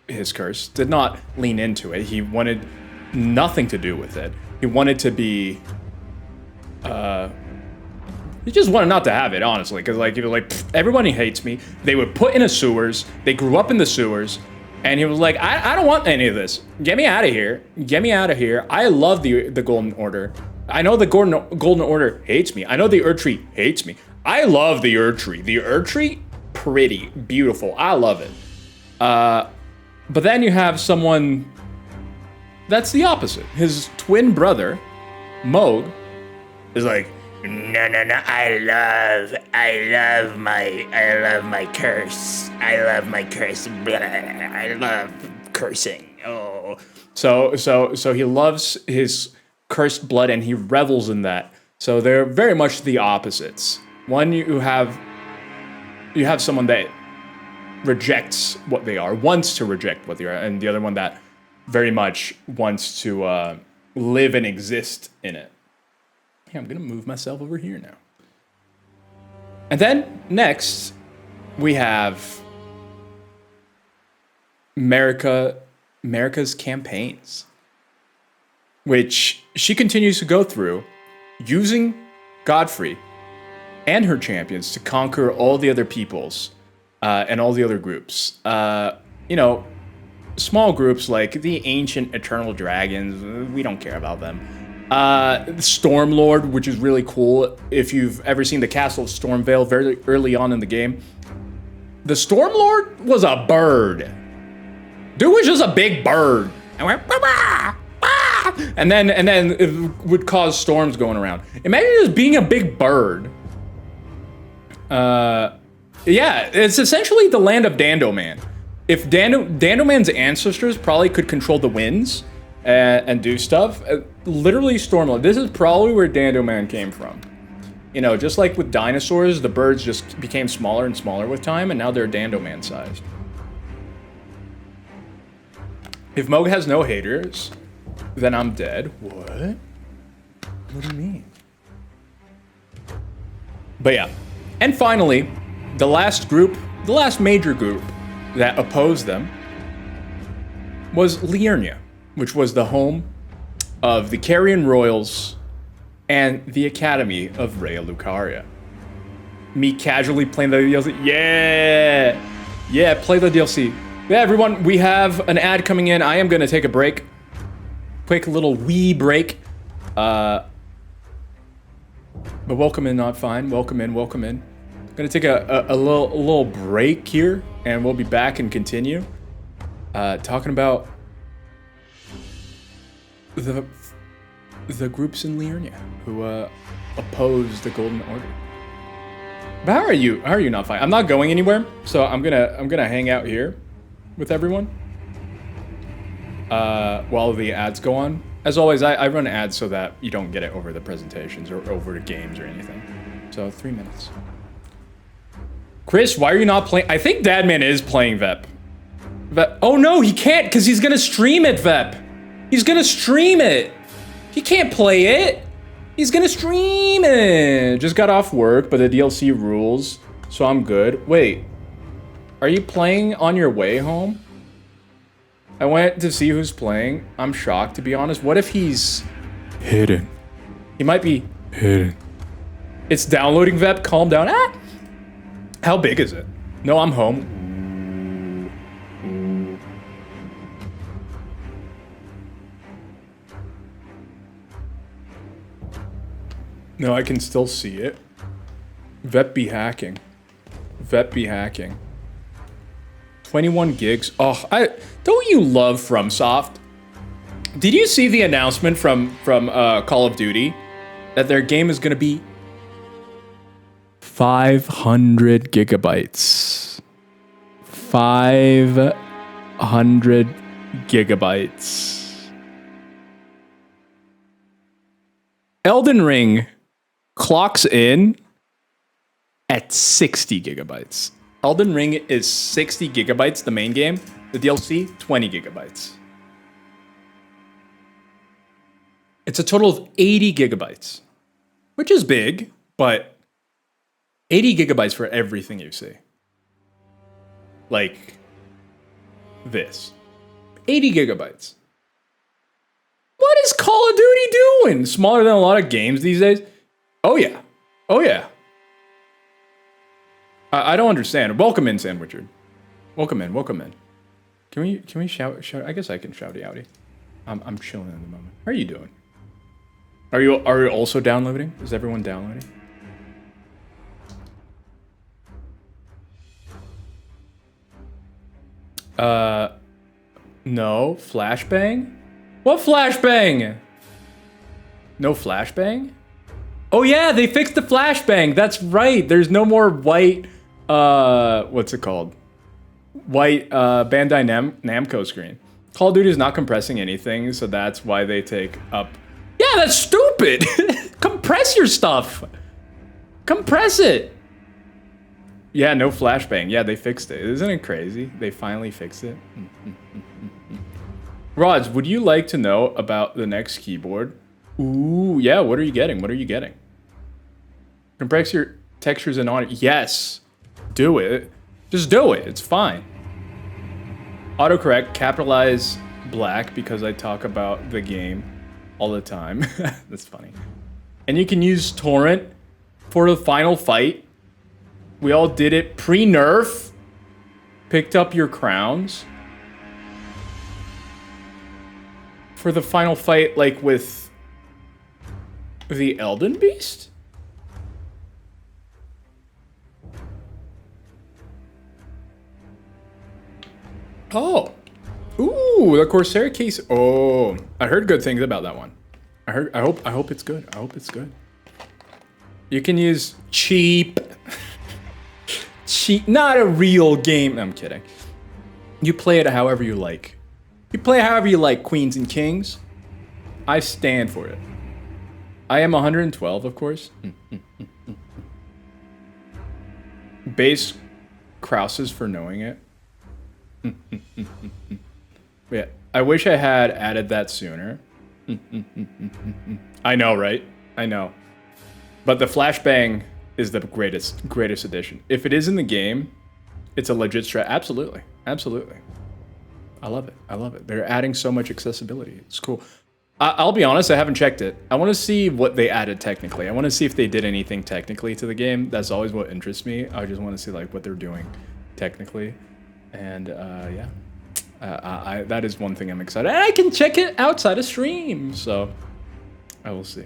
his curse, did not lean into it. He wanted nothing to do with it. He wanted to be, he just wanted not to have it, honestly, because like he was like, everybody hates me. They were put in the sewers. They grew up in the sewers, and he was like, I don't want any of this. Get me out of here. Get me out of here. I love the Golden Order. I know the Golden Order hates me. I know the Erdtree hates me. I love the Erdtree. The Erdtree, pretty, beautiful. I love it. But then you have someone that's the opposite. His twin brother, Moog, is like, no, I love my curse. I love my curse. I love cursing. Oh. So he loves his cursed blood and he revels in that. So they're very much the opposites. One, you have someone that rejects what they are, wants to reject what they are, and the other one that very much wants to live and exist in it. Yeah, I'm gonna move myself over here now. And then next, we have Marika's campaigns, which she continues to go through using Godfrey and her champions to conquer all the other peoples and all the other groups. You know, small groups like the ancient eternal dragons, we don't care about them. Stormlord, which is really cool. If you've ever seen the Castle of Stormvale very early on in the game, the Stormlord was a bird. Dude was just a big bird. And went, bah, bah, and then it would cause storms going around. Imagine just being a big bird. Yeah, it's essentially the land of Dandoman. If Dandoman's ancestors probably could control the winds and do stuff, literally Stormlord. This is probably where Dandoman came from. You know, just like with dinosaurs, the birds just became smaller and smaller with time, and now they're Dandoman sized. If Moog has no haters, then I'm dead. What? What do you mean? But yeah. And finally, the last major group that opposed them was Liurnia, which was the home of the Carrion Royals and the Academy of Rhea Lucaria. Me casually playing the DLC. Yeah, play the DLC. Yeah, everyone, we have an ad coming in. I am going to take a break. Quick little wee break. But welcome in, not fine. Welcome in. Gonna take a little break here, and we'll be back and continue talking about the groups in Liurnia who oppose the Golden Order. But how are you not fine? I'm not going anywhere, so I'm gonna hang out here with everyone while the ads go on. As always, I run ads so that you don't get it over the presentations or over the games or anything. So 3 minutes. Chris, why are you not playing? I think Dadman is playing VEP. Oh no, he can't because he's gonna stream it, VEP. He's gonna stream it. He can't play it. He's gonna stream it. Just got off work, but the DLC rules, so I'm good. Wait, are you playing on your way home? I went to see who's playing. I'm shocked, to be honest. What if he's hidden? He might be hidden. It's downloading, VEP. Calm down. Ah! How big is it? No, I'm home. No, I can still see it. VEP be hacking. VEP be hacking. 21 gigs. Oh, don't you love FromSoft? Did you see the announcement from Call of Duty that their game is going to be 500 gigabytes. 500 gigabytes. Elden Ring clocks in at 60 gigabytes. Elden Ring is 60 gigabytes, the main game. The DLC, 20 gigabytes. It's a total of 80 gigabytes, which is big, but 80 gigabytes for everything you see. Like this. 80 gigabytes. What is Call of Duty doing? Smaller than a lot of games these days? Oh yeah. Oh yeah. I don't understand. Welcome in, Sandwichard. Welcome in, welcome in. Can we shout? I guess I can shouty outy. I'm chilling in the moment. How are you doing? Are you also downloading? Is everyone downloading? No. Flashbang? What flashbang? No flashbang? Oh yeah, they fixed the flashbang. That's right. There's no more white, what's it called? White Bandai Namco screen. Call of Duty is not compressing anything, so that's why they take up. Yeah, that's stupid. Compress your stuff. Compress it. Yeah, no flashbang. Yeah, they fixed it. Isn't it crazy? They finally fixed it. Rods, would you like to know about the next keyboard? Ooh, yeah, what are you getting? What are you getting? Compress your textures and on it. Yes. Do it. Just do it. It's fine. Autocorrect, capitalize black because I talk about the game all the time. That's funny. And you can use torrent for the final fight. We all did it pre-nerf. Picked up your crowns. For the final fight, like with the Elden Beast? Oh. Ooh, the Corsair case. Oh, I heard good things about that one. I hope it's good. I hope it's good. You can use cheap, not a real game. I'm kidding. You play it however you like. You play however you like, queens and kings. I stand for it. I am 112, of course. Base Krauses for knowing it. Yeah, I wish I had added that sooner. I know, right? I know. But the flashbang is the greatest addition. If it is in the game, it's a legit strat. Absolutely. Absolutely. I love it. I love it. They're adding so much accessibility. It's cool. I'll be honest, I haven't checked it. I want to see what they added technically. I want to see if they did anything technically to the game. That's always what interests me. I just want to see like what they're doing technically. And yeah, that is one thing I'm excited. And I can check it outside of stream. So I will see.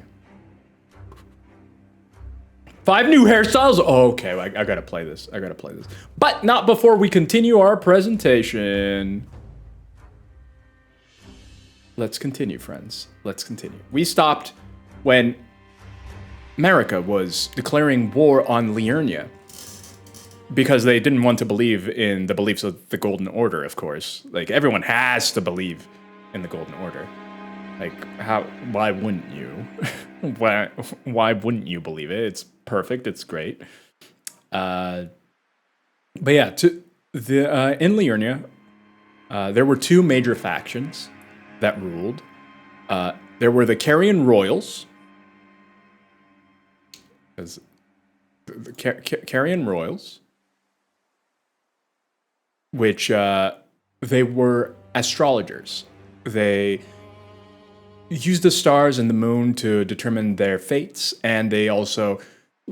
5 new hairstyles. Oh, okay, I gotta play this. I gotta play this. But not before we continue our presentation. Let's continue, friends. Let's continue. We stopped when America was declaring war on Liurnia because they didn't want to believe in the beliefs of the Golden Order, of course. Like, everyone has to believe in the Golden Order. Like, why wouldn't you? why wouldn't you believe it? It's perfect. It's great. But yeah, in Liurnia, there were 2 major factions that ruled. There were the Carian Royals. The Carian Royals, which they were astrologers. They used the stars and the moon to determine their fates, and they also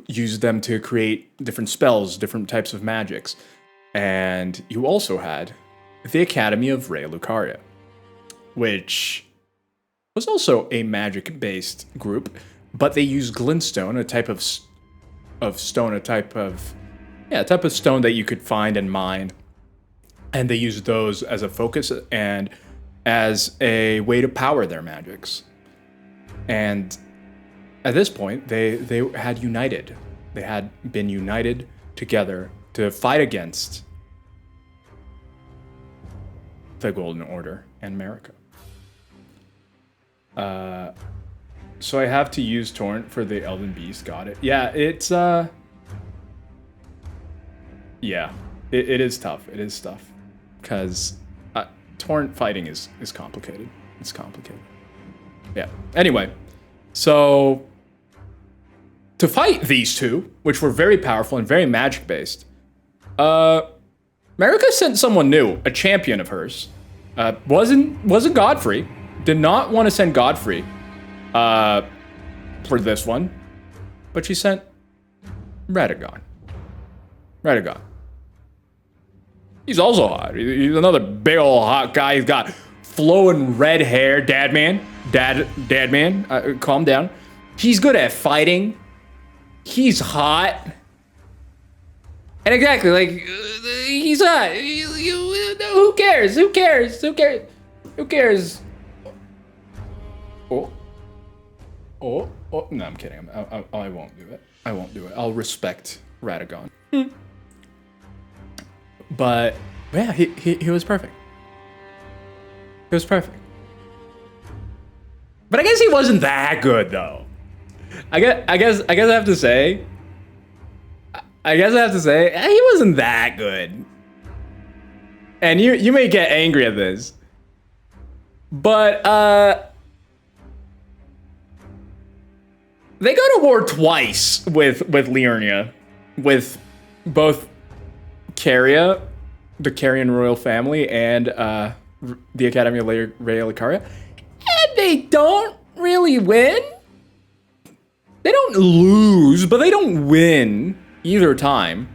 used them to create different spells, different types of magics. And you also had the Academy of Raya Lucaria, which was also a magic-based group, but they used glintstone, a type of stone, a type of stone that you could find and mine, and they used those as a focus and as a way to power their magics. And at this point, they had united. They had been united together to fight against the Golden Order and America. So I have to use Torrent for the Elden Beast. Got it. Yeah, it's yeah, it is tough. It is tough because Torrent fighting is complicated. It's complicated. Yeah. Anyway, so to fight these two, which were very powerful and very magic based, America sent someone new, a champion of hers. Wasn't Godfrey. Did not want to send Godfrey for this one, but she sent Radagon. Radagon. He's also hot. He's another big old hot guy. He's got flowing red hair. Dad man. Calm down. He's good at fighting. He's hot. And exactly, like, he's hot. Who cares? Who cares? Who cares? Who cares? Oh, no, I'm kidding. I won't do it. I won't do it. I'll respect Radagon. But yeah, he was perfect. He was perfect. But I guess he wasn't that good though. I guess I have to say he wasn't that good. And you may get angry at this. But they go to war twice with Liurnia, with both Caria, the Carian royal family, and the Academy of Raya Lucaria, and they don't really win. They don't lose, but they don't win either time.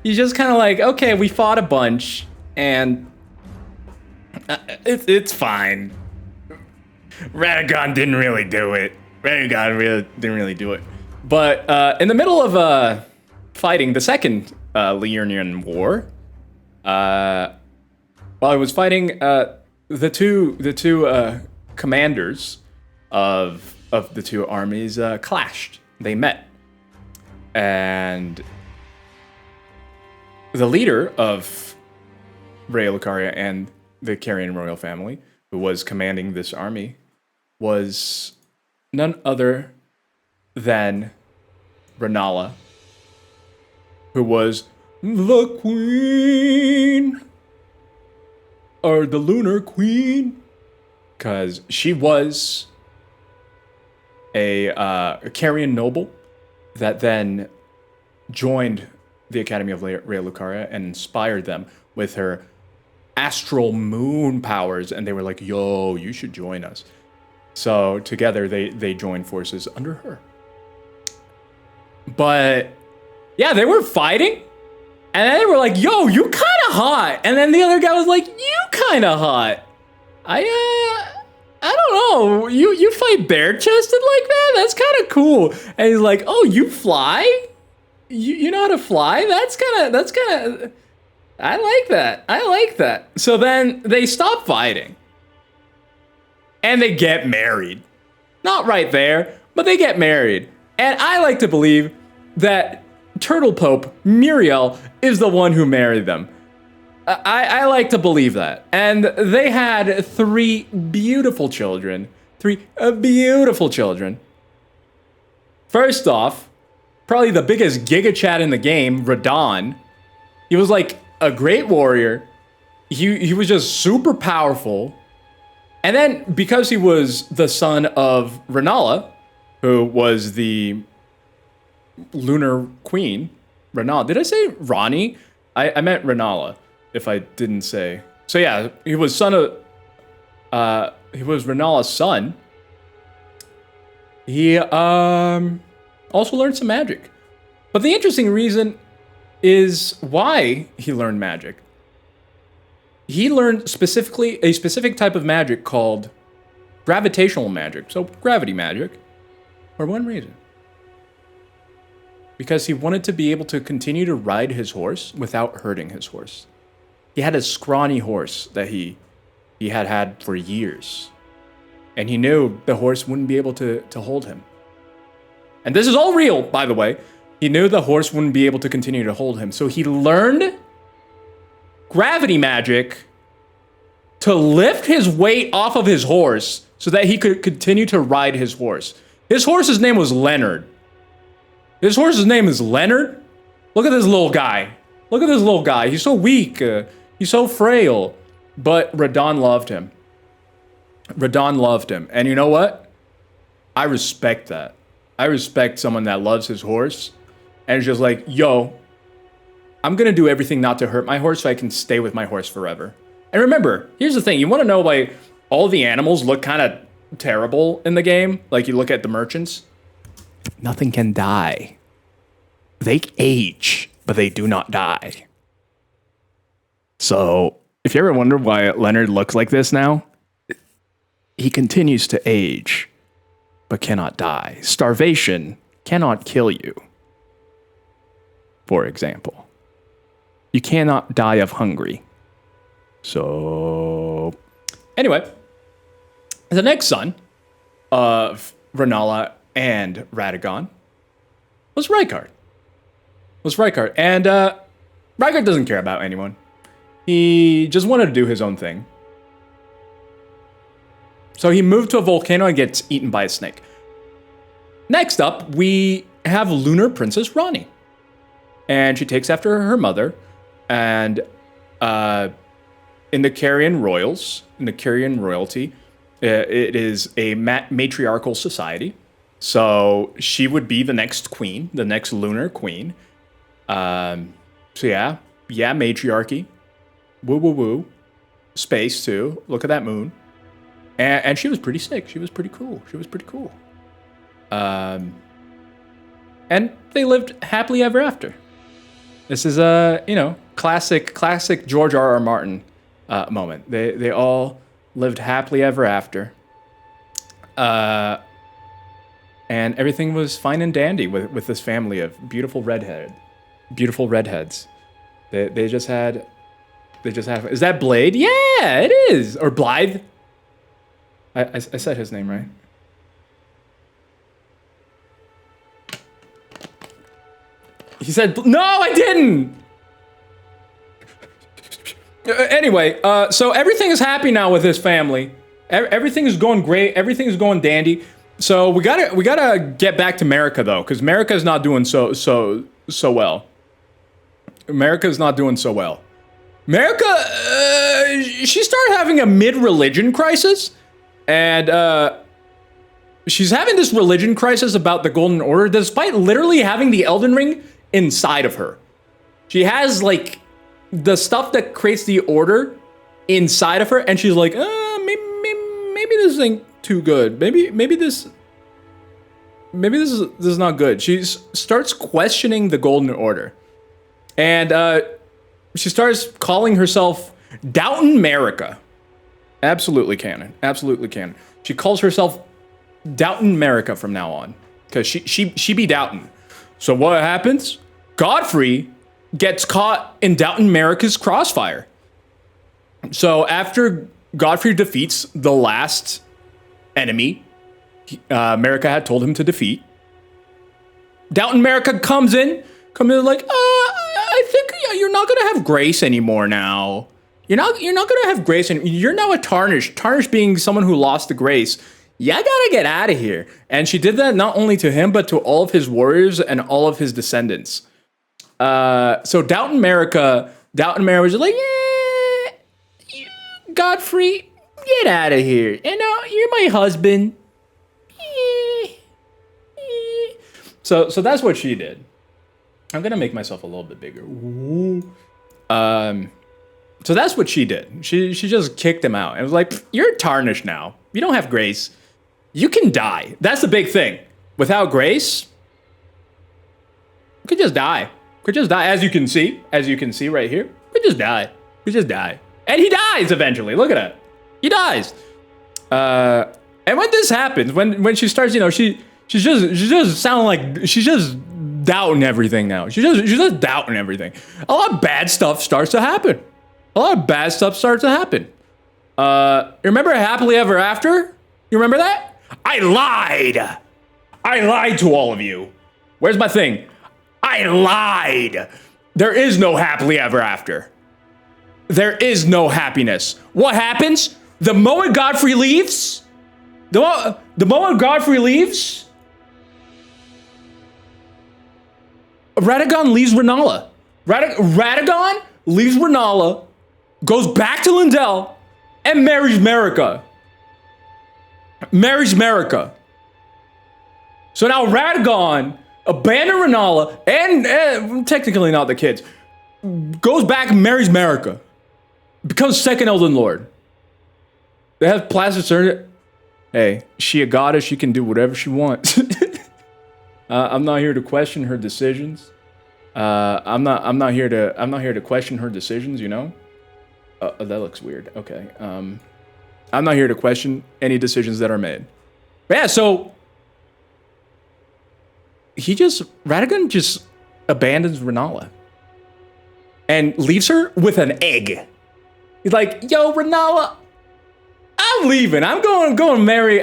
He's just kind of like, okay, we fought a bunch, and it's fine. Radagon didn't really do it. Radagon didn't really do it. But in the middle of fighting the second Liurnian war, while I was fighting the two commanders of the two armies clashed. They met, and the leader of Raya Lucaria and the Carian royal family, who was commanding this army, was none other than Renala, who was the queen, or the lunar queen, because she was a Carian noble that then joined the Academy of Raya Lucaria and inspired them with her astral moon powers, and they were like, yo, you should join us. So together they joined forces under her. But yeah, they were fighting, and then they were like, yo, you kind of hot. And then the other guy was like, you kind of hot. I don't know. You fight bare-chested like that? That's kind of cool. And he's like, oh, you fly? You know how to fly? That's kind of, I like that. I like that. So then they stop fighting. And they get married. Not right there, but they get married. And I like to believe that Turtle Pope Muriel is the one who married them. I like to believe that. And they had three beautiful children. First off, probably the biggest Giga Chat in the game, Radon. He was like a great warrior. He was just super powerful. And then because he was the son of Renala, who was the lunar queen, Renala. Did I say Ronnie? I meant Renala, if I didn't say. So yeah, he was Renala's son. He also learned some magic. But the interesting reason is why he learned magic. He learned specifically a specific type of magic called gravitational magic. So gravity magic, for one reason. Because he wanted to be able to continue to ride his horse without hurting his horse. He had a scrawny horse that he had for years. And he knew the horse wouldn't be able to hold him. And this is all real, by the way. He knew the horse wouldn't be able to continue to hold him. So he learned gravity magic to lift his weight off of his horse so that he could continue to ride his horse. His horse's name was Leonard. His horse's name is Leonard. Look at this little guy. Look at this little guy. He's so weak. He's so frail. But Radon loved him. Radon loved him. And you know what? I respect that. I respect someone that loves his horse and is just like, yo, I'm going to do everything not to hurt my horse so I can stay with my horse forever. And remember, here's the thing. You want to know why all the animals look kind of terrible in the game? Like you look at the merchants. Nothing can die. They age, but they do not die. So if you ever wonder why Leonard looks like this now, he continues to age, but cannot die. Starvation cannot kill you. For example, you cannot die of hungry. So anyway, the next son of Renala and Radagon was Rykard. And Rykard doesn't care about anyone. He just wanted to do his own thing. So he moved to a volcano and gets eaten by a snake. Next up, we have Lunar Princess Rani. And she takes after her mother. And in the Carian royalty, it is a matriarchal society. So she would be the next queen, the next lunar queen. So yeah, matriarchy. Woo, woo, woo. Space, too. Look at that moon. And she was pretty sick. She was pretty cool. And they lived happily ever after. This is a, classic George R.R. Martin moment. They all lived happily ever after. And everything was fine and dandy with this family of beautiful redheads. They just had... Is that Blade? Yeah, it is. Or Blythe. I said his name right. He said, no, I didn't. Anyway, so everything is happy now with his family. Everything is going great. Everything is going dandy. So we gotta get back to America though, because America is not doing so well. America's not doing so well. America, she started having a mid-religion crisis, and she's having this religion crisis about the Golden Order, despite literally having the Elden Ring inside of her. She has, like, the stuff that creates the Order inside of her, and she's like, maybe this ain't too good. Maybe this is not good. She starts questioning the Golden Order, and she starts calling herself Doubtin' America. Absolutely canon. She calls herself Doubtin' America from now on, because she be doubting. So what happens? Godfrey gets caught in Doubtin' America's crossfire. So after Godfrey defeats the last enemy America had told him to defeat, Doubtin' America comes in like, I think you're not gonna have grace anymore now. You're not gonna have grace, and you're now a Tarnished. Tarnished being someone who lost the grace. You gotta get out of here. And she did that not only to him, but to all of his warriors and all of his descendants. So Doubtin' America was just like, yeah, Godfrey, get out of here. You're my husband. So that's what she did. I'm gonna make myself a little bit bigger. So that's what she did. She just kicked him out and was like, you're Tarnished now. You don't have grace. You can die. That's the big thing. Without grace, you could just die. As you can see right here. Could just die. And he dies eventually. Look at that. He dies. And when this happens, when she starts, she's just sounding like she's just doubting everything now. She's just doubting everything. A lot of bad stuff starts to happen. Remember Happily Ever After? You remember that? I lied. I lied to all of you. Where's my thing? I lied. There is no happily ever after. There is no happiness. What happens? The moment Godfrey leaves, the moment Godfrey leaves, Radagon leaves Renala. Radagon leaves Renala, goes back to Lindell, and marries Marika. So now Radagon abandoned Renala, and technically not the kids, goes back and marries Marika. Becomes second Elden Lord. They have Placid Surgeon. Hey, she a goddess, she can do whatever she wants. I'm not here to question her decisions. I'm not here to question her decisions, you know? That looks weird. Okay. I'm not here to question any decisions that are made. But yeah, so Radagon just abandons Renala and leaves her with an egg. He's like, yo, Renala, I'm leaving. I'm gonna go marry,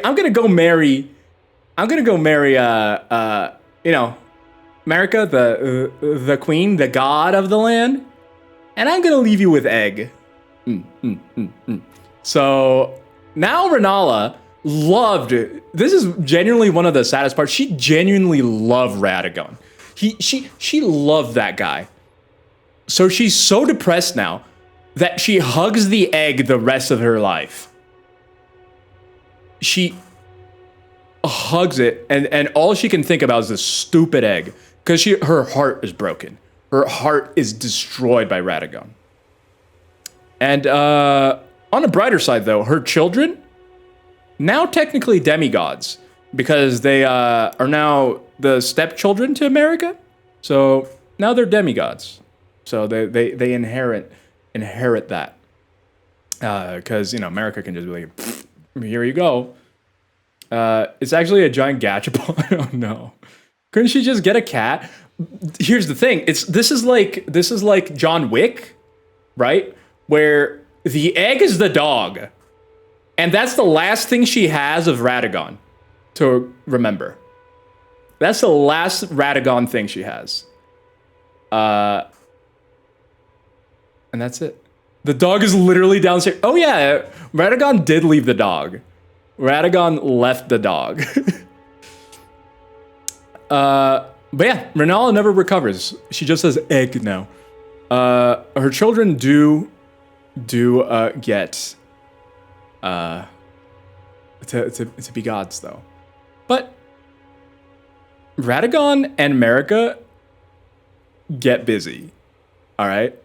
Marika, the queen, the god of the land, and I'm gonna leave you with egg. So now Renala loved it. This is genuinely one of the saddest parts. She genuinely loved Radagon. She loved that guy. So she's so depressed now that she hugs the egg the rest of her life. She hugs it, and all she can think about is this stupid egg, because her heart is broken. Her heart is destroyed by Radagon. And on a brighter side, though, her children, now technically demigods, because they are now the stepchildren to Marika. So now they're demigods. So they inherit that. Because, Marika can just be like, here you go. It's actually a giant gachapon. Oh no. Couldn't she just get a cat? Here's the thing. This is like John Wick, right? Where the egg is the dog. And that's the last thing she has of Radagon to remember. That's the last Radagon thing she has. And that's it. The dog is literally downstairs. Oh yeah, Radagon did leave the dog. Radagon left the dog. But yeah, Renala never recovers. She just has egg now. Her children do get to be gods though. But Radagon and Marika get busy. All right,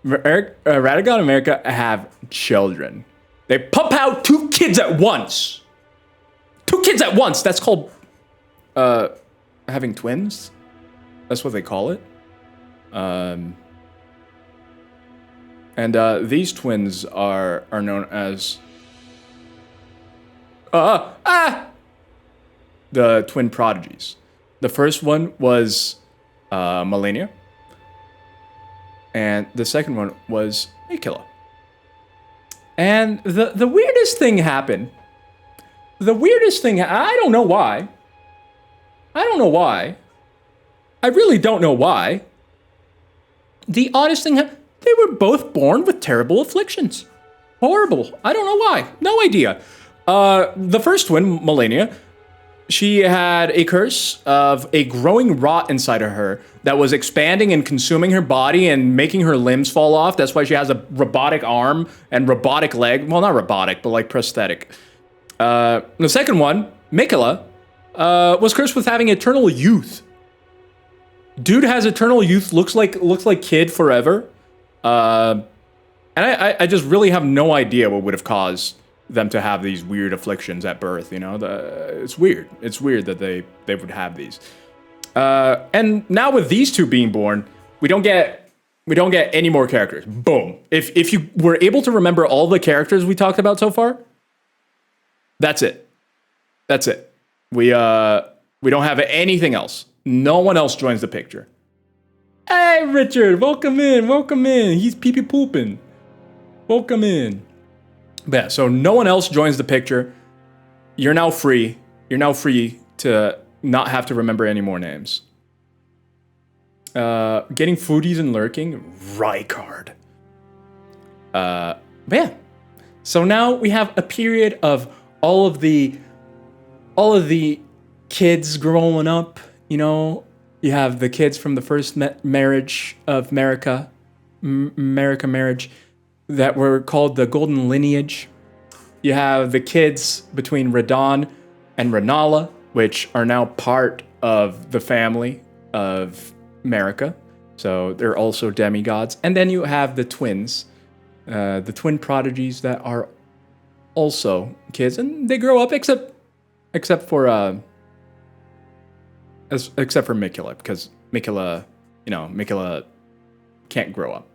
Radagon and Marika have children. They pump out 2 kids at once. 2 kids at once. That's called having twins. That's what they call it. And these twins are known as the twin prodigies. The first one was Malenia, and the second one was Akila. And the weirdest thing happened. The weirdest thing, I don't know why. I really don't know why. The oddest thing, they were both born with terrible afflictions. Horrible. I don't know why. No idea. The first twin, Malenia, she had a curse of a growing rot inside of her that was expanding and consuming her body and making her limbs fall off. That's why she has a robotic arm and robotic leg. Well, not robotic, but like prosthetic. The second one, Mikela, was cursed with having eternal youth. Dude has eternal youth, looks like kid forever. And I just really have no idea what would have caused them to have these weird afflictions at birth, it's weird. It's weird that they would have these. And now with these 2 being born, we don't get any more characters. Boom. If you were able to remember all the characters we talked about so far, that's it. That's it. We don't have anything else. No one else joins the picture. Hey, Richard, welcome in. He's pee-pee pooping. Welcome in. But yeah, so no one else joins the picture. You're now free. You're now free to not have to remember any more names. Getting foodies and lurking, Rykard. But yeah. So now we have a period of all of the kids growing up. You know, you have the kids from the first marriage of Marika marriage that were called the Golden Lineage. You have the kids between Radon and Renala, which are now part of the family of Marika. So they're also demigods. And then you have the twins, the twin prodigies that are also kids, and they grow up except for Mikula, because Mikula can't grow up.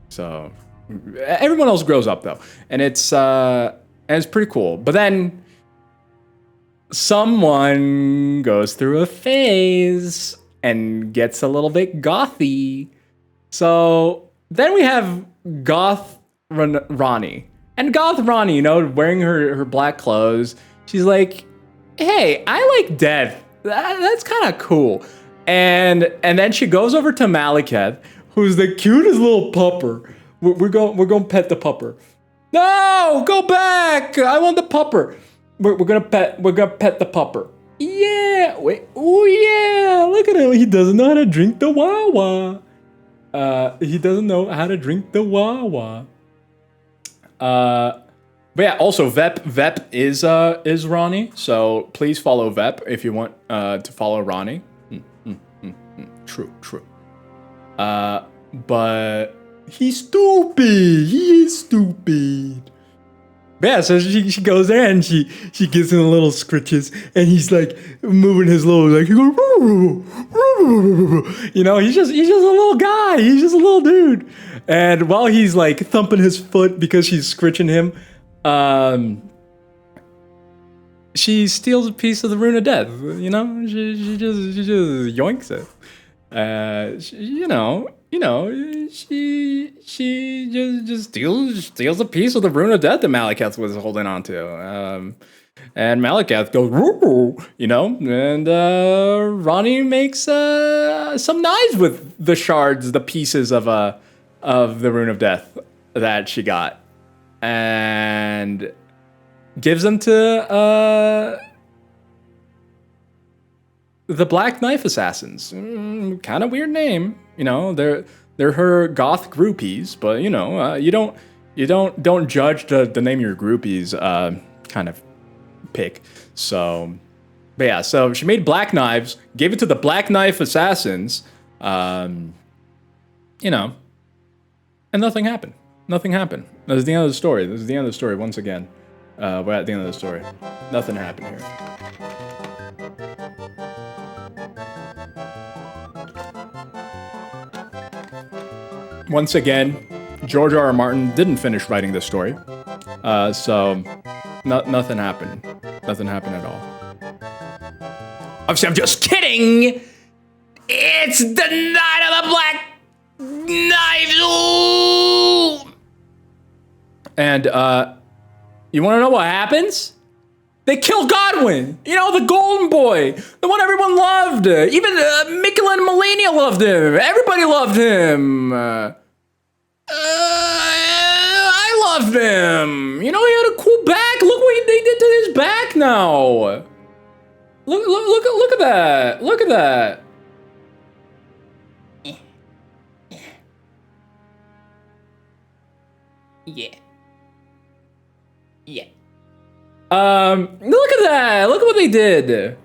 So everyone else grows up though, and it's pretty cool. But then someone goes through a phase and gets a little bit gothy. So then we have Goth Ronnie. And Goth Ronnie, you know, wearing her black clothes, she's like, hey, I like death. That's kind of cool. And then she goes over to Malekith, who's the cutest little pupper. We're going to pet the pupper. No, go back. I want the pupper. We're gonna pet the pupper. Yeah. Wait. Oh yeah. Look at him. He doesn't know how to drink the Wawa. He doesn't know how to drink the Wawa. But yeah. Also, Vep is Ronnie. So please follow Vep if you want to follow Ronnie. True. But he's stupid. He is stupid. But yeah, so she goes there and she gives him a little scritches, and he's like moving his little, like, he goes, you know, he's just a little guy. He's just a little dude. And while he's like thumping his foot because she's scritching him, she steals a piece of the Rune of Death. You know, she just yoinks it. She just steals a piece of the Rune of Death that Malekith was holding on to. And Malekith goes, woo, you know, and Ronnie makes some knives with the shards, the pieces of the Rune of Death that she got, and gives them to the Black Knife Assassins. Kind of weird name, you know. They're her goth groupies, but you know, you don't judge the name your groupies kind of pick. So, but yeah, so she made black knives, gave it to the Black Knife Assassins, you know, and nothing happened. Nothing happened. That was the end of the story. This is the end of the story once again. We're at the end of the story. Nothing happened here. Once again, George R.R. Martin didn't finish writing this story, so nothing happened. Nothing happened at all. Obviously, I'm just kidding! It's the Night of the Black Knives! Ooh! And, you wanna know what happens? They kill Godwyn! You know, the golden boy! The one everyone loved! Even Mikula and Melania loved him! Everybody loved him! I loved him! You know, he had a cool back! Look what they did to his back now! Look at that! Look at that! Yeah. Look at that! Look at what they did!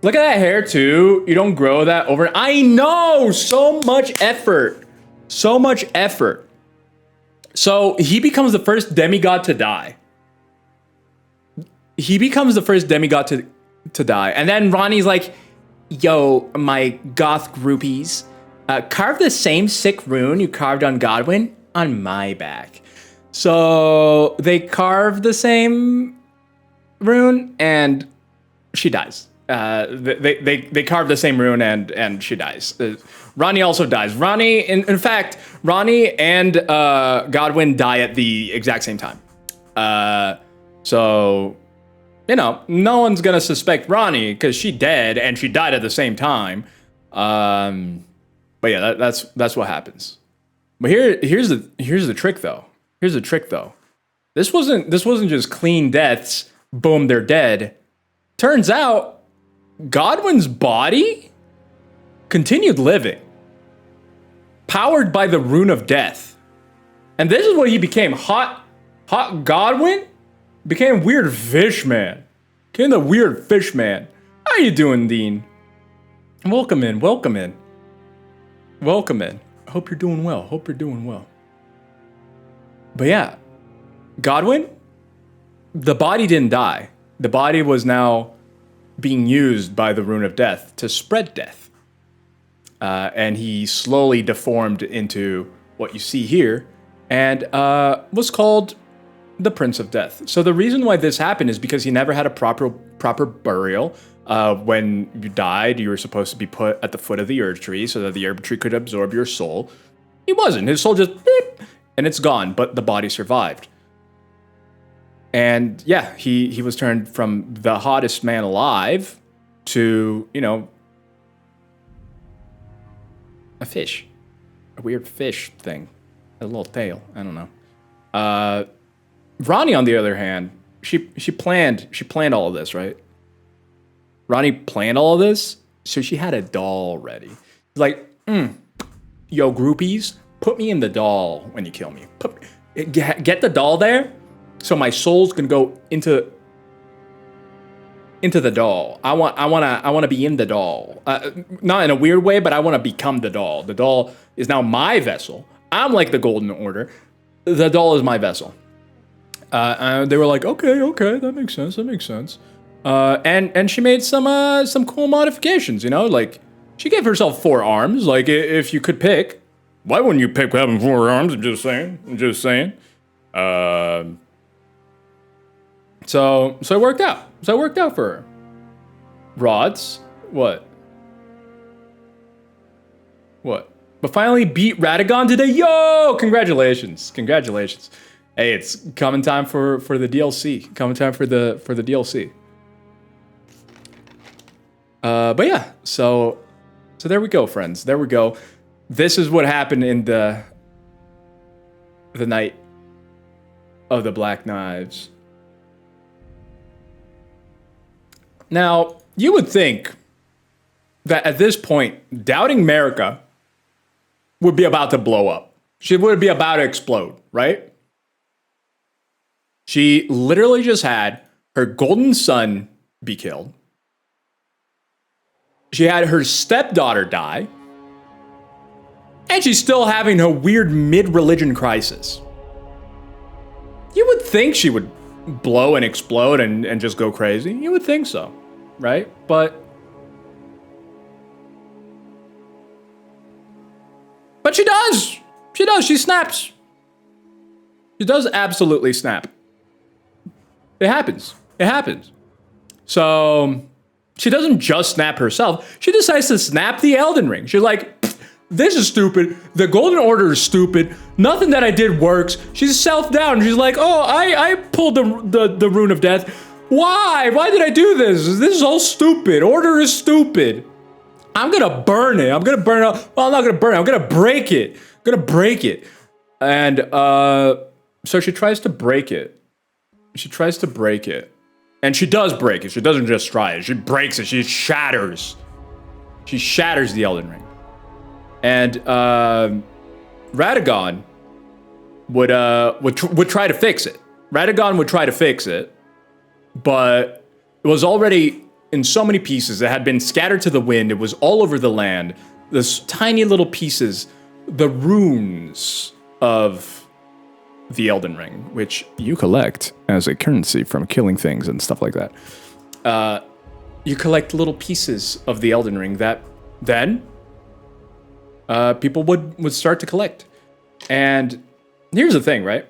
Look at that hair too. You don't grow that over. I know! So much effort. So much effort. So he becomes the first demigod to die. He becomes the first demigod to die. And then Ronnie's like, yo, my goth groupies, carve the same sick rune you carved on Godwyn on my back. So they carve the same rune and she dies. They carve the same rune and she dies. Ronnie also dies. Ronnie, in fact, Ronnie and Godwyn die at the exact same time. So you know, no one's gonna suspect Ronnie because she dead and she died at the same time. But yeah, that's what happens. But here's the trick though. Here's the trick though. This wasn't just clean deaths. Boom, they're dead. Turns out Godwin's body continued living, powered by the rune of death. And this is what he became. Hot Godwin became weird fish man. Became the weird fish man. How you doing, Dean? Welcome in. Hope you're doing well. But yeah, Godwin, the body didn't die. The body was now being used by the rune of death to spread death. And he slowly deformed into what you see here and was called the Prince of Death. So the reason why this happened is because he never had a proper burial. When you died, you were supposed to be put at the foot of the herb tree so that the herb tree could absorb your soul. He wasn't. His soul just beep, and it's gone, but the body survived. And yeah, he was turned from the hottest man alive to, you know, a fish. A weird fish thing. A little tail. I don't know. Ronnie, on the other hand, she planned all of this, right? Ronnie planned all of this, so she had a doll ready. Like, yo, groupies, put me in the doll when you kill me. Get the doll there, so my soul's gonna go into the doll. I want to be in the doll. Not in a weird way, but I want to become the doll. The doll is now my vessel. I'm like the Golden Order. The doll is my vessel. They were like, okay, that makes sense. And she made some cool modifications, you know, like she gave herself 4 arms. Like if you could pick, why wouldn't you pick having 4 arms? I'm just saying. So it worked out. So it worked out for her. Rods, what? But finally beat Radagon today. Yo, congratulations. Hey, it's coming time for the DLC. Coming time for the DLC. But yeah, so there we go, friends. There we go. This is what happened in the night of the Black Knives. Now, you would think that at this point, Doubting America would be about to blow up. She would be about to explode, right? She literally just had her golden son be killed. She had her stepdaughter die. And she's still having her weird mid-religion crisis. You would think she would blow and explode and just go crazy. You would think so, right? But she does. She snaps. She does absolutely snap. It happens. So she doesn't just snap herself. She decides to snap the Elden Ring. She's like, this is stupid. The Golden Order is stupid. Nothing that I did works. She's self-down. She's like, oh, I pulled the Rune of Death. Why? Why did I do this? This is all stupid. Order is stupid. I'm gonna burn it. I'm gonna burn it up. Well, I'm not gonna burn it. I'm gonna break it. And so she tries to break it. And she does break it. She doesn't just try it. She breaks it. She shatters the Elden Ring. And Radagon would try to fix it. Radagon would try to fix it, but it was already in so many pieces. It had been scattered to the wind. It was all over the land. This tiny little pieces, the runes of the Elden Ring, which you collect as a currency from killing things and stuff like that. You collect little pieces of the Elden Ring that then people would start to collect. And here's the thing, right?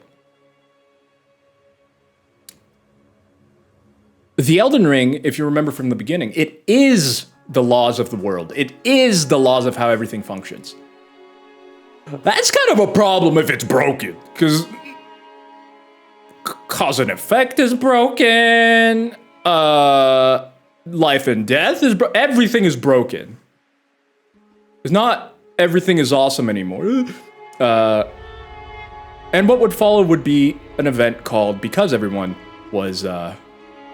The Elden Ring, if you remember from the beginning, it is the laws of the world. It is the laws of how everything functions. That's kind of a problem if it's broken, because cause and effect is broken. life and death is everything is broken. It's not everything is awesome anymore. And what would follow would be an event called, because everyone was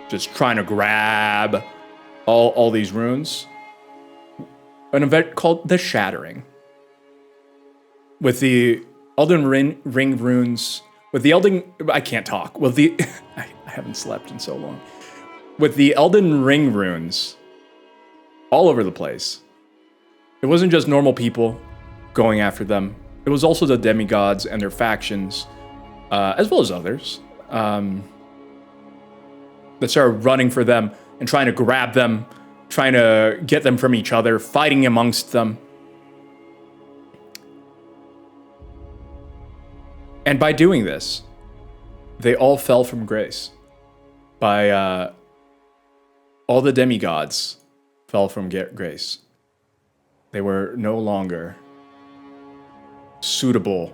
just trying to grab all these runes, an event called the Shattering. With the Elden Ring runes, with the I can't talk. With the, I haven't slept in so long. With the Elden Ring runes all over the place. It wasn't just normal people going after them. It was also the demigods and their factions, as well as others, that started running for them and trying to grab them, trying to get them from each other, fighting amongst them. And by doing this, they all fell from grace. By all the demigods fell from grace. They were no longer suitable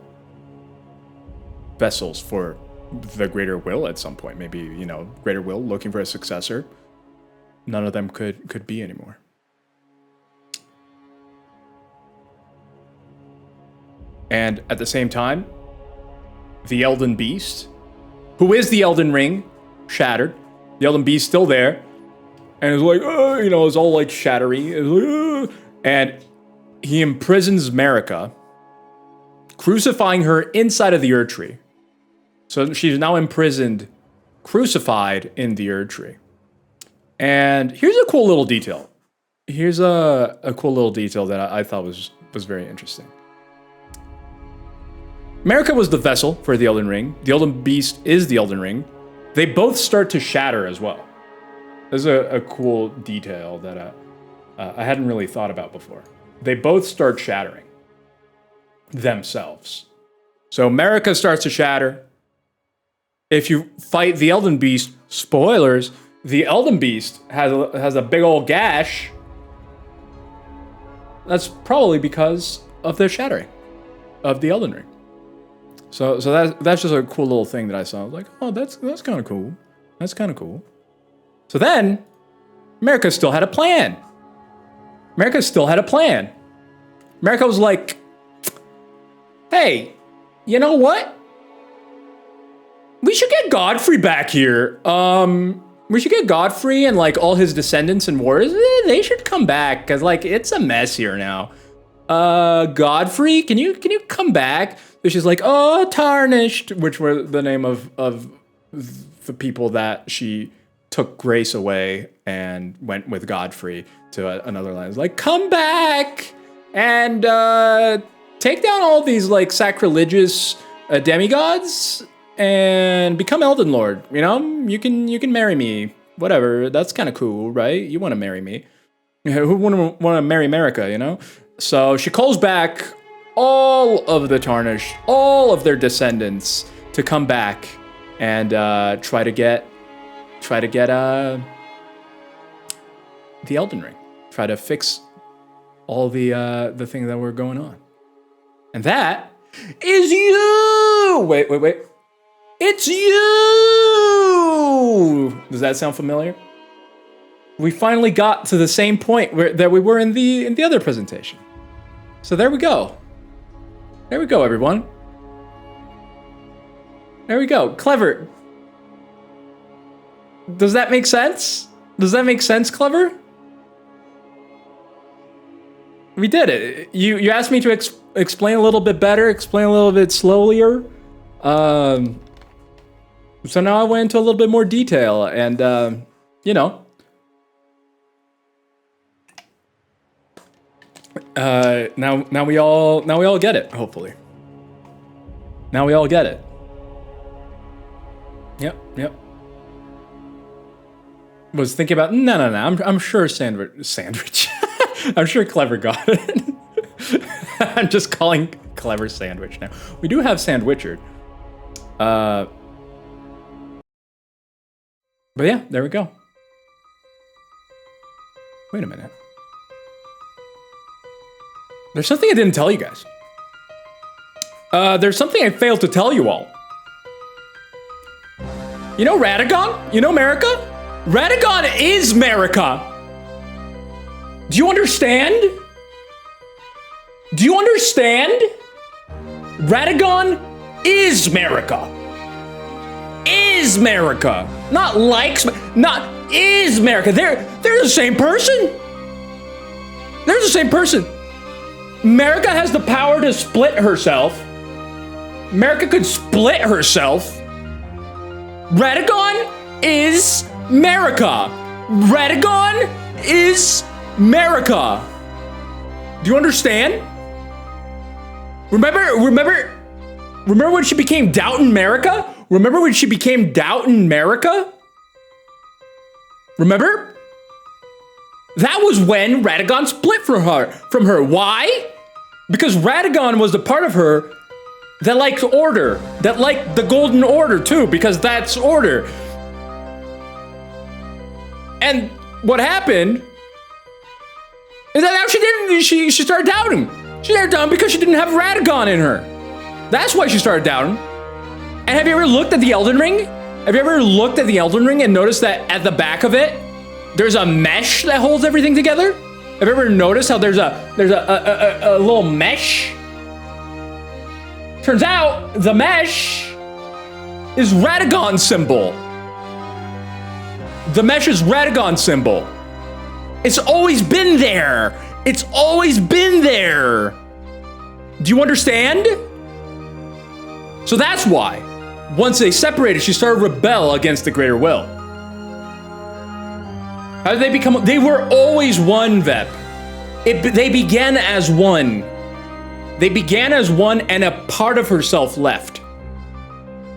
vessels for the greater will at some point. Maybe, you know, greater will looking for a successor. None of them could be anymore. And at the same time, the Elden Beast, who is the Elden Ring, shattered. The Elden Beast still there. And it's like, you know, it's all like shattery. Like, and he imprisons Marika, crucifying her inside of the Erd Tree. So she's now imprisoned, crucified in the Erd Tree. And here's a cool little detail. Here's a cool little detail that I thought was very interesting. Marika was the vessel for the Elden Ring. The Elden Beast is the Elden Ring. They both start to shatter as well. This is a cool detail that I hadn't really thought about before. They both start shattering themselves. So Marika starts to shatter. If you fight the Elden Beast, spoilers, the Elden Beast has a big old gash. That's probably because of the shattering of the Elden Ring. So that's just a cool little thing that I saw. I was like, oh, that's kind of cool. That's kind of cool. So then, Marika still had a plan. Marika was like, hey, you know what? We should get Godfrey back here. We should get Godfrey and like all his descendants and warriors. They should come back because like it's a mess here now. Godfrey, can you come back? So she's like, oh, Tarnished, which were the name of the people that she took grace away and went with Godfrey to another land. It's like, come back and take down all these like sacrilegious demigods and become Elden Lord. You know, you can marry me, whatever. That's kind of cool, right? You want to marry me? Who wouldn't want to marry Marika? You know. So she calls back all of the Tarnished, all of their descendants to come back and try to get the Elden Ring. Try to fix all the things that were going on. And that is you! Wait. It's you! Does that sound familiar? We finally got to the same point that we were in the other presentation. So there we go. There we go, everyone. There we go. Clever. Does that make sense? Does that make sense, Clever? We did it. You asked me to explain a little bit better, explain a little bit slower. So now I went into a little bit more detail, and you know. Now we all get it. Hopefully. Now we all get it. Yep. Was thinking about no. I'm sure sandwich. I'm sure Clever got it. I'm just calling Clever Sandwich now. We do have Sandwichard. But yeah, there we go. Wait a minute. There's something I didn't tell you guys. There's something I failed to tell you all. You know Radagon? You know Marika? Radagon is America. Do you understand? Do you understand? Radagon is America. Is America. Not likes, not is America. They're the same person. They're the same person. America has the power to split herself. America could split herself. Radagon is America. Radagon is America. Do you understand? Remember when she became Doubtin' America? Remember when she became Doubtin' America? Remember? That was when Radagon split from her. Why? Because Radagon was the part of her that liked order, that liked the golden order too, because that's order. And what happened is that now she started doubting. She started doubting because she didn't have Radagon in her. That's why she started doubting. And have you ever looked at the Elden Ring? Have you ever looked at the Elden Ring and noticed that at the back of it, there's a mesh that holds everything together? Have you ever noticed how there's a little mesh? Turns out the mesh is Radagon's symbol. The mesh is Radagon's symbol. It's always been there. It's always been there. Do you understand? So that's why, once they separated, she started to rebel against the greater will. How did they become? They were always one, Vep. They began as one. They began as one, and a part of herself left.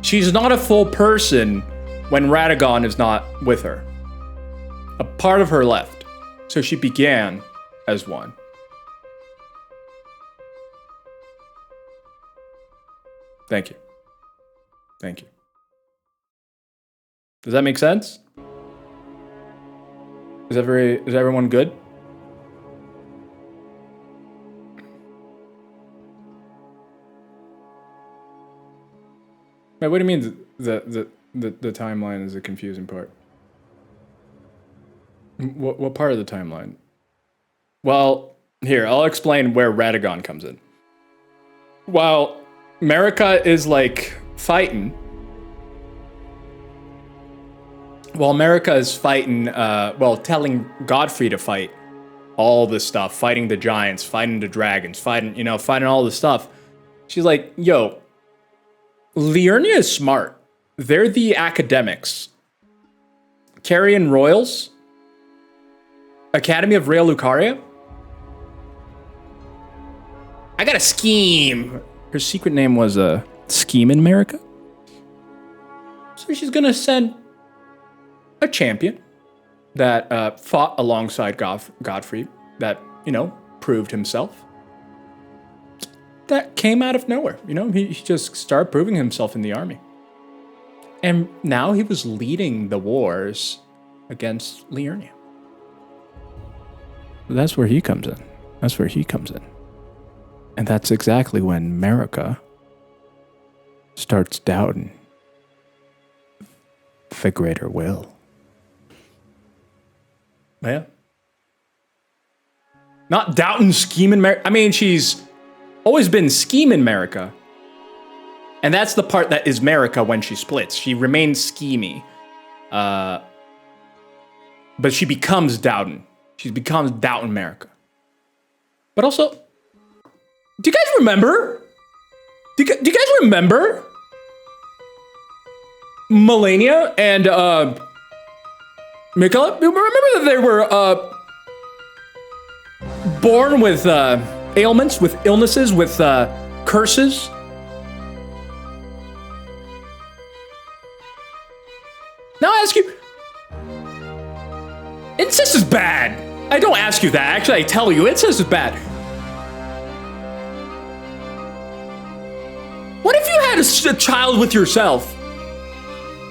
She's not a full person when Radagon is not with her. A part of her left. So she began as one. Thank you. Thank you. Does that make sense? Is everyone good? Wait, what do you mean the timeline is a confusing part? What part of the timeline? Well, here, I'll explain where Radagon comes in. While America is like fighting, while America is fighting, telling Godfrey to fight all this stuff, fighting the giants, fighting the dragons, fighting all this stuff, she's like, yo, Liurnia is smart. They're the academics. Carrion Royals, Academy of Real Lucaria. I got a scheme. Her secret name was Scheme in America. So she's gonna send a champion that fought alongside Godfrey, that, proved himself. That came out of nowhere. He just started proving himself in the army. And now he was leading the wars against Liurnia. That's where he comes in. That's where he comes in. And that's exactly when America starts doubting the greater will. Yeah. Not doubting scheming America. I mean, she's always been scheming America. And that's the part that is America when she splits. She remains schemy. But she becomes doubting. She becomes doubting America. But also, do you guys remember? Do you guys remember Melania and Mikola? Remember that they were born with ailments, with illnesses, with curses? Now I ask you, incest is bad. I don't ask you that. Actually, I tell you, incest is bad. What if you had a child with yourself?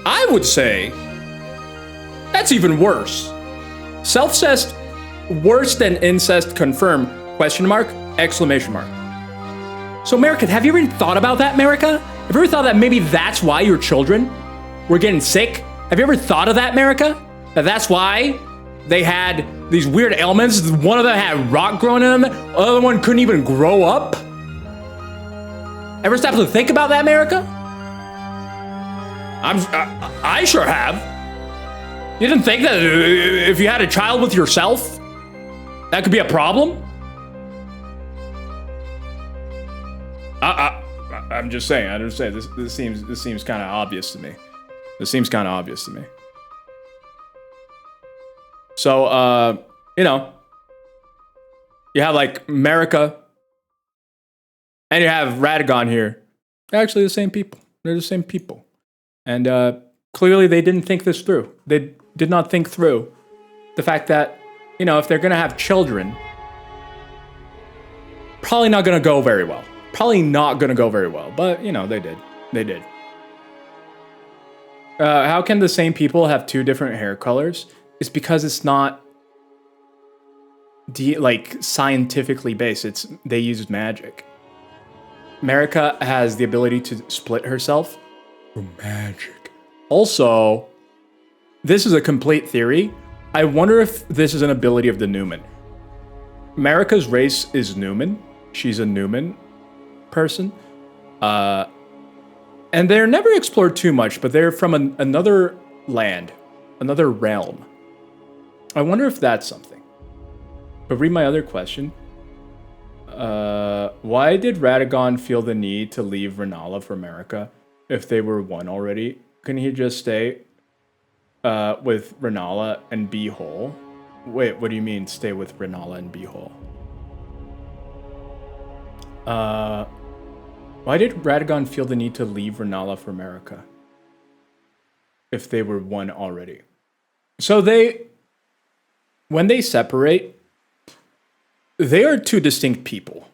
I would say that's even worse. Self-cest, worse than incest, confirm, question mark, exclamation mark. So America, have you ever thought about that, America? Have you ever thought that maybe that's why your children were getting sick? Have you ever thought of that, America? That's why they had these weird ailments. One of them had rock growing in them. The other one couldn't even grow up. Ever stop to think about that, America? I sure have. You didn't think that if you had a child with yourself, that could be a problem? I'm just saying. I understand. This seems kind of obvious to me. This seems kind of obvious to me. So, you know, you have like America, and you have Radagon here. They're actually the same people. They're the same people, and clearly they didn't think this through. They did not think through the fact that, you know, if they're gonna have children, probably not gonna go very well. Probably not gonna go very well. But you know, they did. They did. How can the same people have two different hair colors? It's because it's not like scientifically based. They use magic. America has the ability to split herself for magic. Also, this is a complete theory. I wonder if this is an ability of the Newman. America's race is Newman. She's a Newman person. And they're never explored too much, but they're from another land, another realm. I wonder if that's something. But read my other question. Why did Radagon feel the need to leave Renala for America if they were one already? Couldn't he just stay with Renala and be whole? Wait, what do you mean stay with Renala and be whole? Why did Radagon feel the need to leave Renala for America if they were one already? So when they separate, they are two distinct people.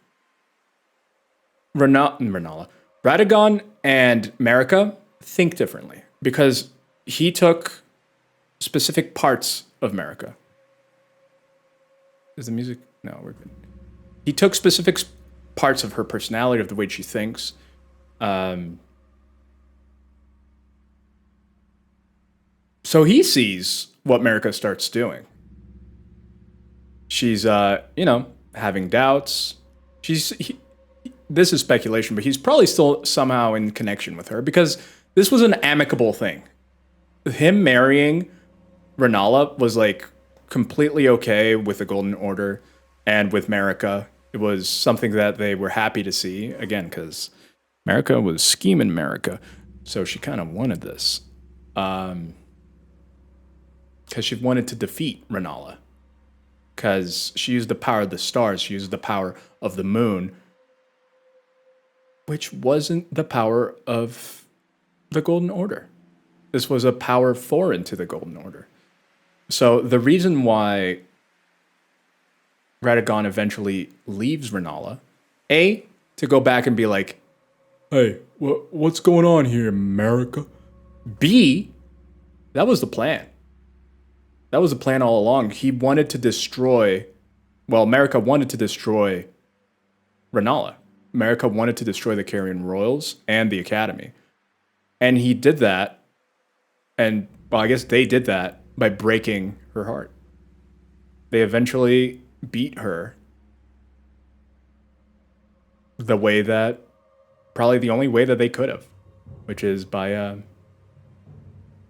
Radagon and America think differently because he took specific parts of America. Is the music? No, we're good. He took specific parts of her personality, of the way she thinks. So he sees what America starts doing. She's, you know, having doubts. This is speculation, but he's probably still somehow in connection with her because this was an amicable thing. Him marrying Renala was like completely okay with the Golden Order and with America. It was something that they were happy to see, again, because America was scheming America. So she kind of wanted this. Because she wanted to defeat Renala. Because she used the power of the stars. She used the power of the moon. Which wasn't the power of the Golden Order. This was a power foreign to the Golden Order. So the reason why Radagon eventually leaves Renala, A, to go back and be like, hey, what's going on here, America? B, that was the plan. That was the plan all along. He wanted to destroy, well, America wanted to destroy Renala. America wanted to destroy the Carrion Royals and the Academy. And he did that, and, well, I guess they did that by breaking her heart. They eventually beat her the way that, probably the only way that they could have, which is by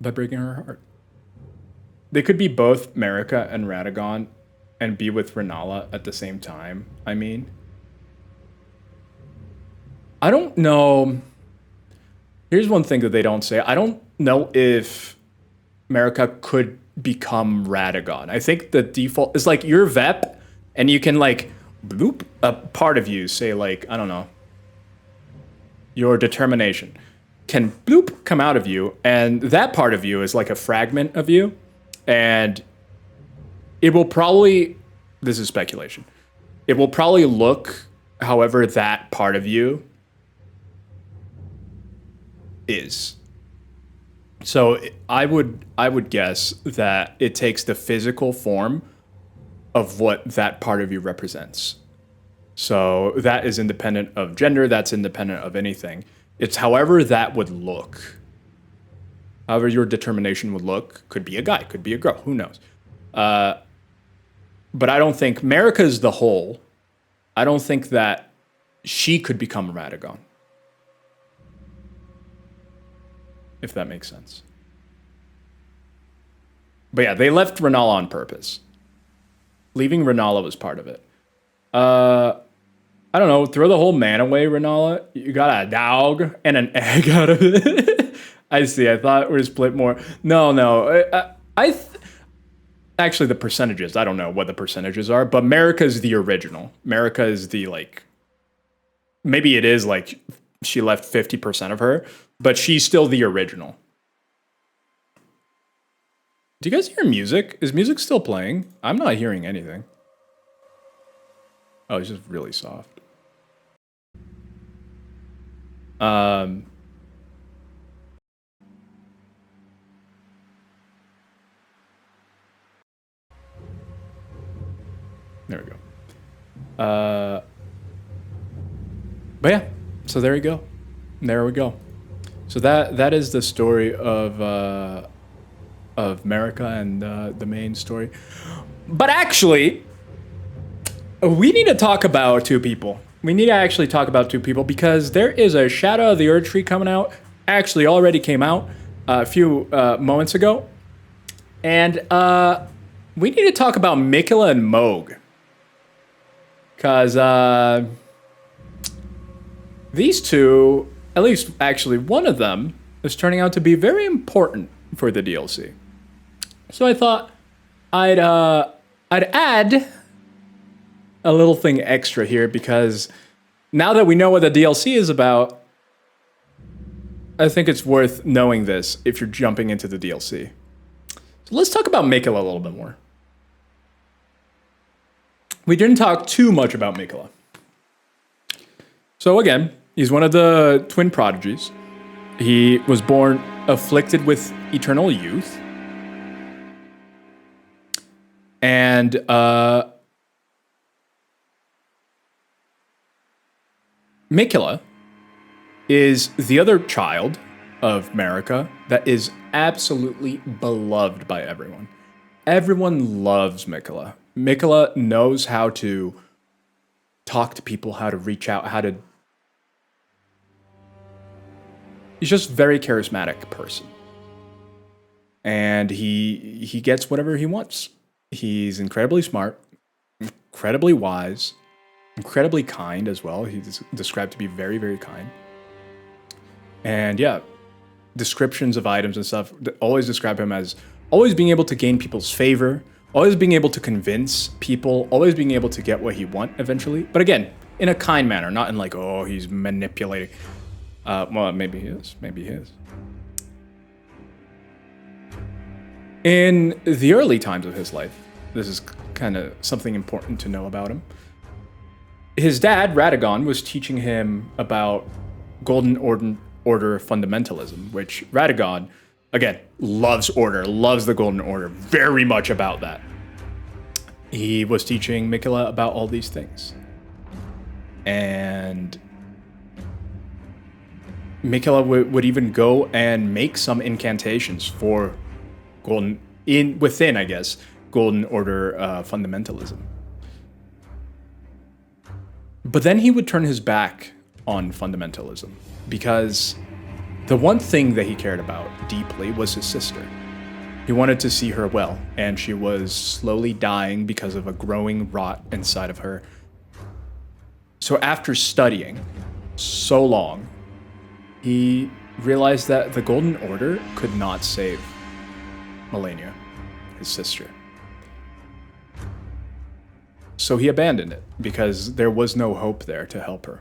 breaking her heart. They could be both America and Radagon and be with Renala at the same time. I mean, I don't know. Here's one thing that they don't say. I don't know if America could become Radagon. I think the default is like you're Vep and you can like bloop a part of you, say like, I don't know, your determination can bloop come out of you, and that part of you is like a fragment of you, and it will probably, this is speculation, it will probably look however that part of you is. So I would guess that it takes the physical form of what that part of you represents. So that is independent of gender, that's independent of anything. It's however that would look. however your determination would look. Could be a guy, could be a girl, who knows? But I don't think America is the whole. I don't think that she could become Radagon. If that makes sense. But yeah, they left Renala on purpose. Leaving Renala was part of it. I don't know, throw the whole man away, Renala. You got a dog and an egg out of it. I see, I thought we were split more. No. Actually, the percentages, I don't know what the percentages are, but Marika's the original. Marika is the, like, maybe it is, like, she left 50% of her, but she's still the original. Do you guys hear music? Is music still playing? I'm not hearing anything. Oh, it's just really soft. There we go. But yeah, so there you go. There we go. So that is the story of Marika and the main story. But actually, we need to talk about two people. We need to actually talk about two people because there is a Shadow of the Erd Tree coming out. Actually, already came out a few moments ago. And we need to talk about Miquella and Mohg. Because these two, at least actually one of them, is turning out to be very important for the DLC. So I thought I'd add a little thing extra here because now that we know what the DLC is about, I think it's worth knowing this if you're jumping into the DLC. So let's talk about Miquella a little bit more. We didn't talk too much about Miquella. So again, he's one of the twin prodigies. He was born afflicted with eternal youth. And Miquella is the other child of Marika that is absolutely beloved by everyone. Everyone loves Miquella. Miquella knows how to talk to people, how to reach out, how to... He's just a very charismatic person. And he gets whatever he wants. He's incredibly smart, incredibly wise, incredibly kind as well. He's described to be very, very kind. And yeah, descriptions of items and stuff always describe him as always being able to gain people's favor, always being able to convince people, always being able to get what he wants eventually. But again, in a kind manner, not in like, oh, he's manipulating. Well, maybe he is. Maybe he is. In the early times of his life, this is kind of something important to know about him. His dad, Radagon, was teaching him about Golden Order fundamentalism, which Radagon, again, loves order, loves the Golden Order, very much about that. He was teaching Miquella about all these things. And Miquella would even go and make some incantations for within, I guess, Golden Order fundamentalism. But then he would turn his back on fundamentalism because the one thing that he cared about deeply was his sister. He wanted to see her well, and she was slowly dying because of a growing rot inside of her. So after studying so long, he realized that the Golden Order could not save Malenia, his sister. So he abandoned it because there was no hope there to help her.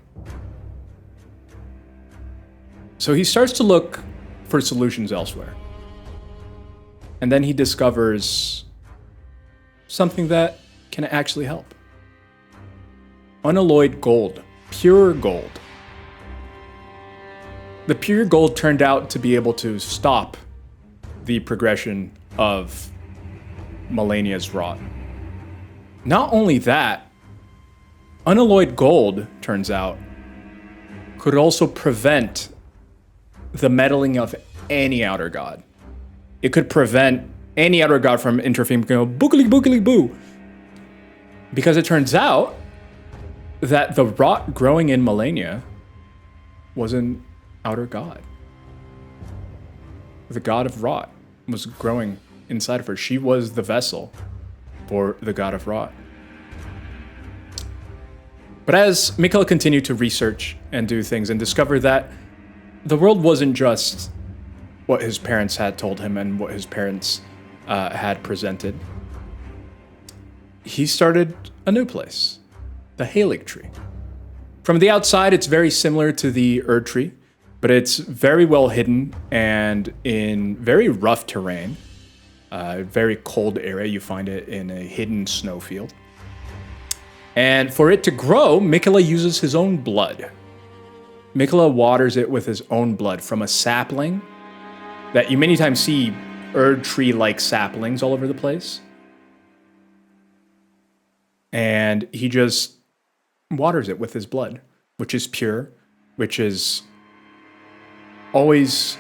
So he starts to look for solutions elsewhere. And then he discovers something that can actually help. Unalloyed gold, pure gold. The pure gold turned out to be able to stop the progression of Malenia's rot. Not only that, unalloyed gold, turns out, could also prevent the meddling of any outer god. it could prevent any outer god from interfering, boogly boogly boo. Because it turns out that the rot growing in Melania was an outer god. The god of rot was growing inside of her. She was the vessel for the god of rot. But as Mikhail continued to research and do things and discover that the world wasn't just what his parents had told him and what his parents had presented, he started a new place, the Halig Tree. From the outside, it's very similar to the Erd Tree, but it's very well hidden and in very rough terrain, very cold area. You find it in a hidden snowfield. And for it to grow, Mikola uses his own blood. Mikola waters it with his own blood from a sapling that you many times see Erd Tree-like saplings all over the place. And he just waters it with his blood, which is pure, which is always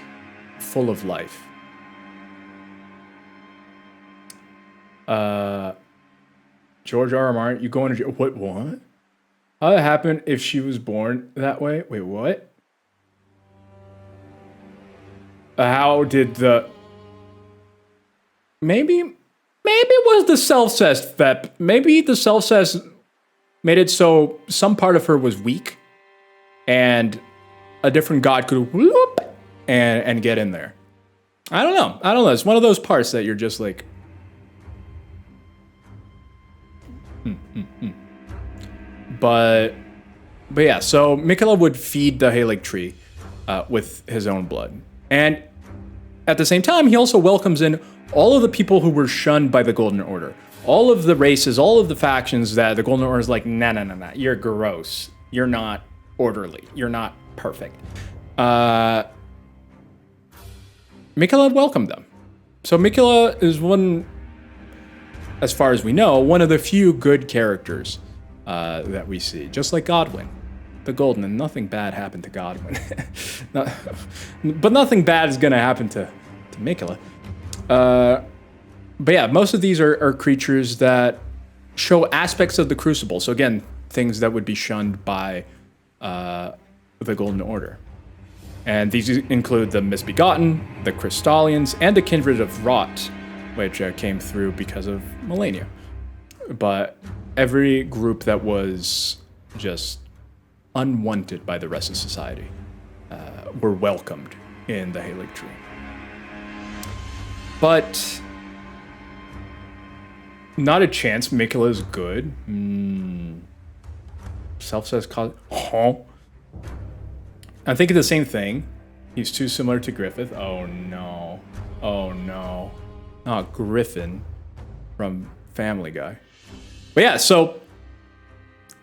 full of life. George R. R. Martin, you going to jail? What? How would it happen if she was born that way? Wait, what? How did the... Maybe it was the self-cess, Vep. Maybe the self-cess made it so some part of her was weak and a different god could whoop and get in there. I don't know. It's one of those parts that you're just like... But yeah, so Mikola would feed the Halig Tree with his own blood. And at the same time, he also welcomes in all of the people who were shunned by the Golden Order. All of the races, all of the factions that the Golden Order is like, nah, you're gross. You're not orderly. You're not perfect. Mikola welcomed them. So Mikola is one, as far as we know, one of the few good characters that we see. Just like Godwyn, the Golden, and nothing bad happened to Godwyn. But nothing bad is going to happen to Mikola. But yeah, most of these are creatures that show aspects of the Crucible. So again, things that would be shunned by the Golden Order. And these include the Misbegotten, the Crystallians, and the Kindred of Rot, which came through because of Melania. But every group that was just unwanted by the rest of society were welcomed in the Halig Tree. But not a chance Mikola's good. Self-says cause. Huh? I'm thinking the same thing. He's too similar to Griffith. Oh no. Not Griffin from Family Guy. But yeah, so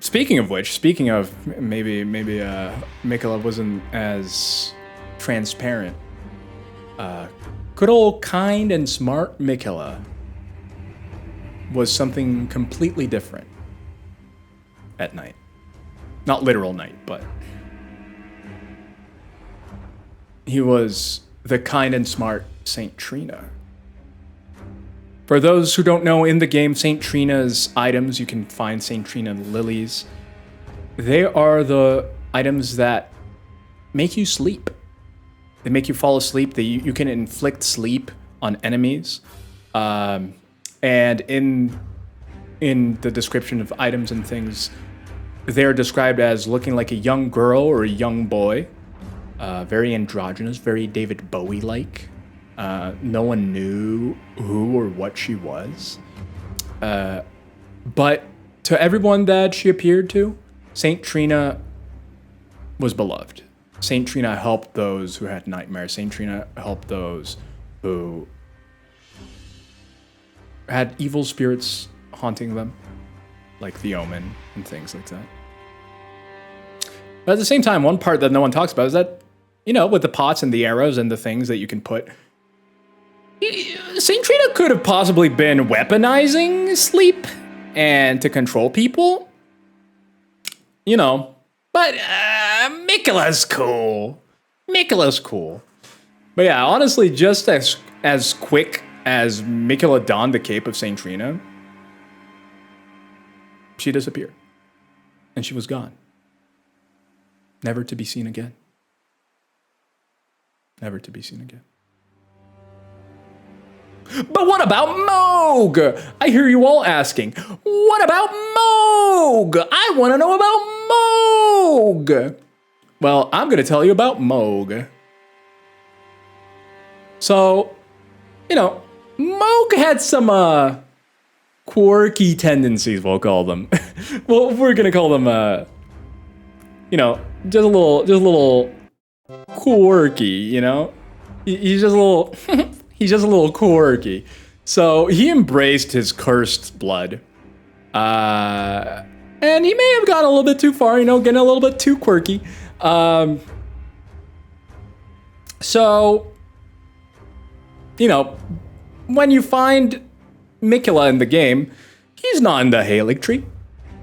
speaking of maybe Mikola wasn't as transparent. Good old kind and smart Mikola was something completely different at night. Not literal night, but he was the kind and smart Saint Trina. For those who don't know, in the game, Saint Trina's items, you can find Saint Trina lilies. They are the items that make you sleep. They make you fall asleep. You can inflict sleep on enemies. And in the description of items and things, they're described as looking like a young girl or a young boy. Very androgynous, very David Bowie-like. No one knew who or what she was. But to everyone that she appeared to, Saint Trina was beloved. Saint Trina helped those who had nightmares. Saint Trina helped those who had evil spirits haunting them, like the Omen and things like that. But at the same time, one part that no one talks about is that, with the pots and the arrows and the things that you can put, Saint Trina could have possibly been weaponizing sleep and to control people. But Mikola's cool. But yeah, honestly, just as quick as Mikula donned the cape of Saint Trina, she disappeared. And she was gone. Never to be seen again. Never to be seen again. But what about Moog? I hear you all asking, what about Moog? I want to know about Moog. Well, I'm going to tell you about Moog. So, you know, Moog had some quirky tendencies, we'll call them. Well, we're going to call them, you know, just a little quirky, you know? He's just a little... He's just a little quirky. So he embraced his cursed blood. And he may have gone a little bit too far, you know, getting a little bit too quirky. So, you know, when you find Mikula in the game, he's not in the Halig tree.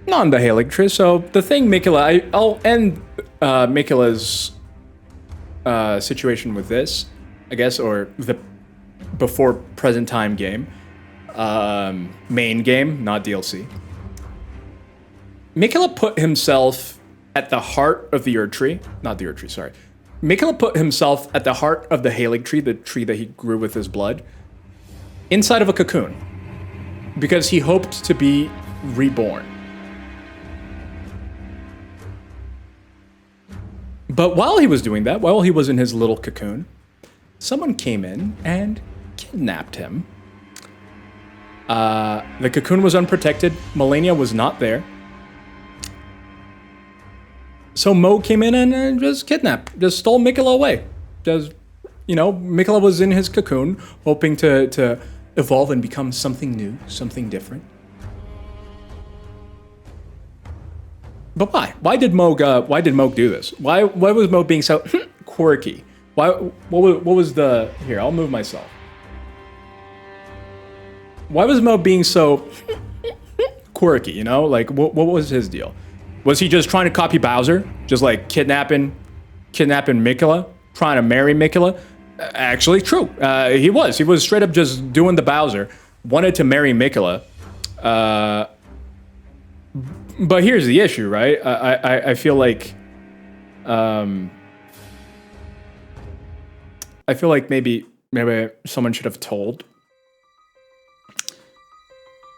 Not in the Halig tree. So the thing Mikula, I'll end Mikula's situation with this, I guess, or the before present time game, main game, not DLC. Mikula put himself at the heart of the Erd tree, not the Erd tree, sorry. Mikula put himself at the heart of the Halig tree, the tree that he grew with his blood, inside of a cocoon, because he hoped to be reborn. But while he was doing that, while he was in his little cocoon, someone came in and kidnapped him. The cocoon was unprotected. Melania was not there. So Mo came in and just just stole Mikula away. Just, you know, Mikula was in his cocoon, hoping to evolve and become something new, something different. But why? Why did Moog do this? Why was Moog being so quirky? What was the... Here, I'll move myself. Why was Mo being so quirky, you know? Like, what was his deal? Was he just trying to copy Bowser? Just like kidnapping Mikula? Trying to marry Mikula? Actually, true. He was. He was straight up just doing the Bowser. Wanted to marry Mikula. But here's the issue, right? I feel like... I feel like maybe someone should have told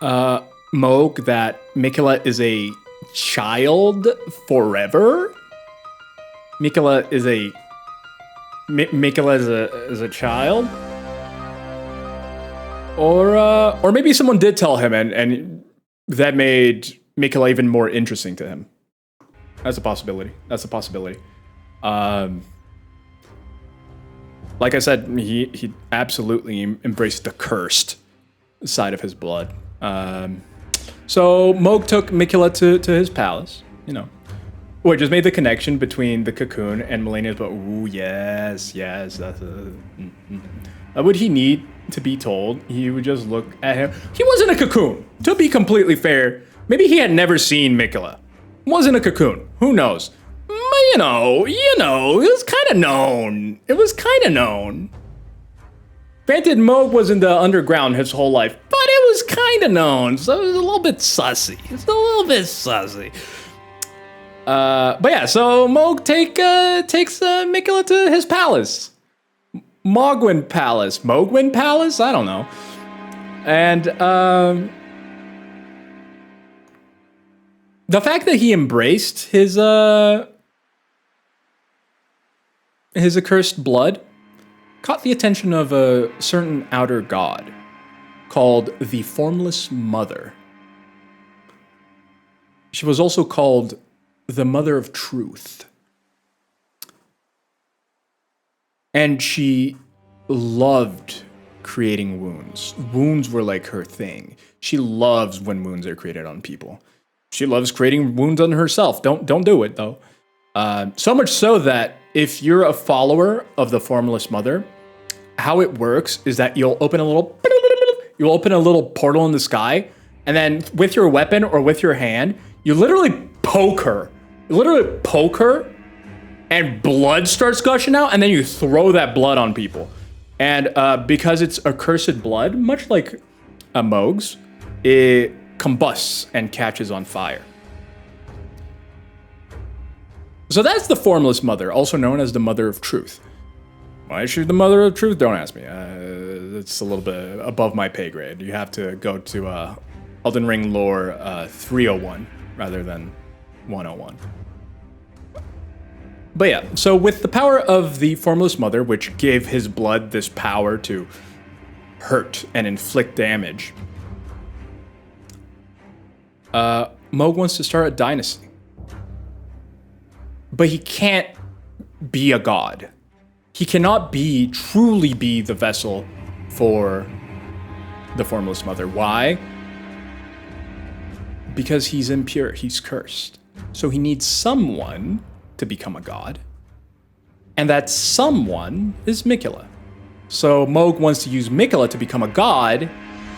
Moog that Mikula is a child forever. Mikula is a child, or maybe someone did tell him, and that made Mikula even more interesting to him. That's a possibility. Like I said, he absolutely embraced the cursed side of his blood. So Moog took Mikula to his palace, you know. Or just made the connection between the cocoon and Melania's, but ooh, yes, that's would he need to be told? He would just look at him. He wasn't a cocoon. To be completely fair, maybe he had never seen Mikula. Wasn't a cocoon. Who knows? You know, it was kind of known. Granted, Moog was in the underground his whole life, but it was kind of known, so it was a little bit sussy. But yeah, so Moog takes Mikula to his palace. Mogwin Palace? I don't know. And the fact that he embraced his accursed blood caught the attention of a certain outer god called the Formless Mother. She was also called the Mother of Truth. And she loved creating wounds. Wounds were like her thing. She loves when wounds are created on people. She loves creating wounds on herself. Don't do it, though. So much so that if you're a follower of the Formless Mother, how it works is that you'll open a little portal in the sky, and then with your weapon or with your hand, you literally poke her. and blood starts gushing out, and then you throw that blood on people. And because it's accursed blood, much like a Moog's, it combusts and catches on fire. So that's the Formless Mother, also known as the Mother of Truth. Why is she the Mother of Truth? Don't ask me. It's a little bit above my pay grade. You have to go to Elden Ring lore 301 rather than 101. But yeah, so with the power of the Formless Mother, which gave his blood this power to hurt and inflict damage, Moog wants to start a dynasty. But he can't be a god. He cannot truly be the vessel for the Formless Mother. Why? Because he's impure, he's cursed. So he needs someone to become a god. And that someone is Miquella. So Moog wants to use Miquella to become a god.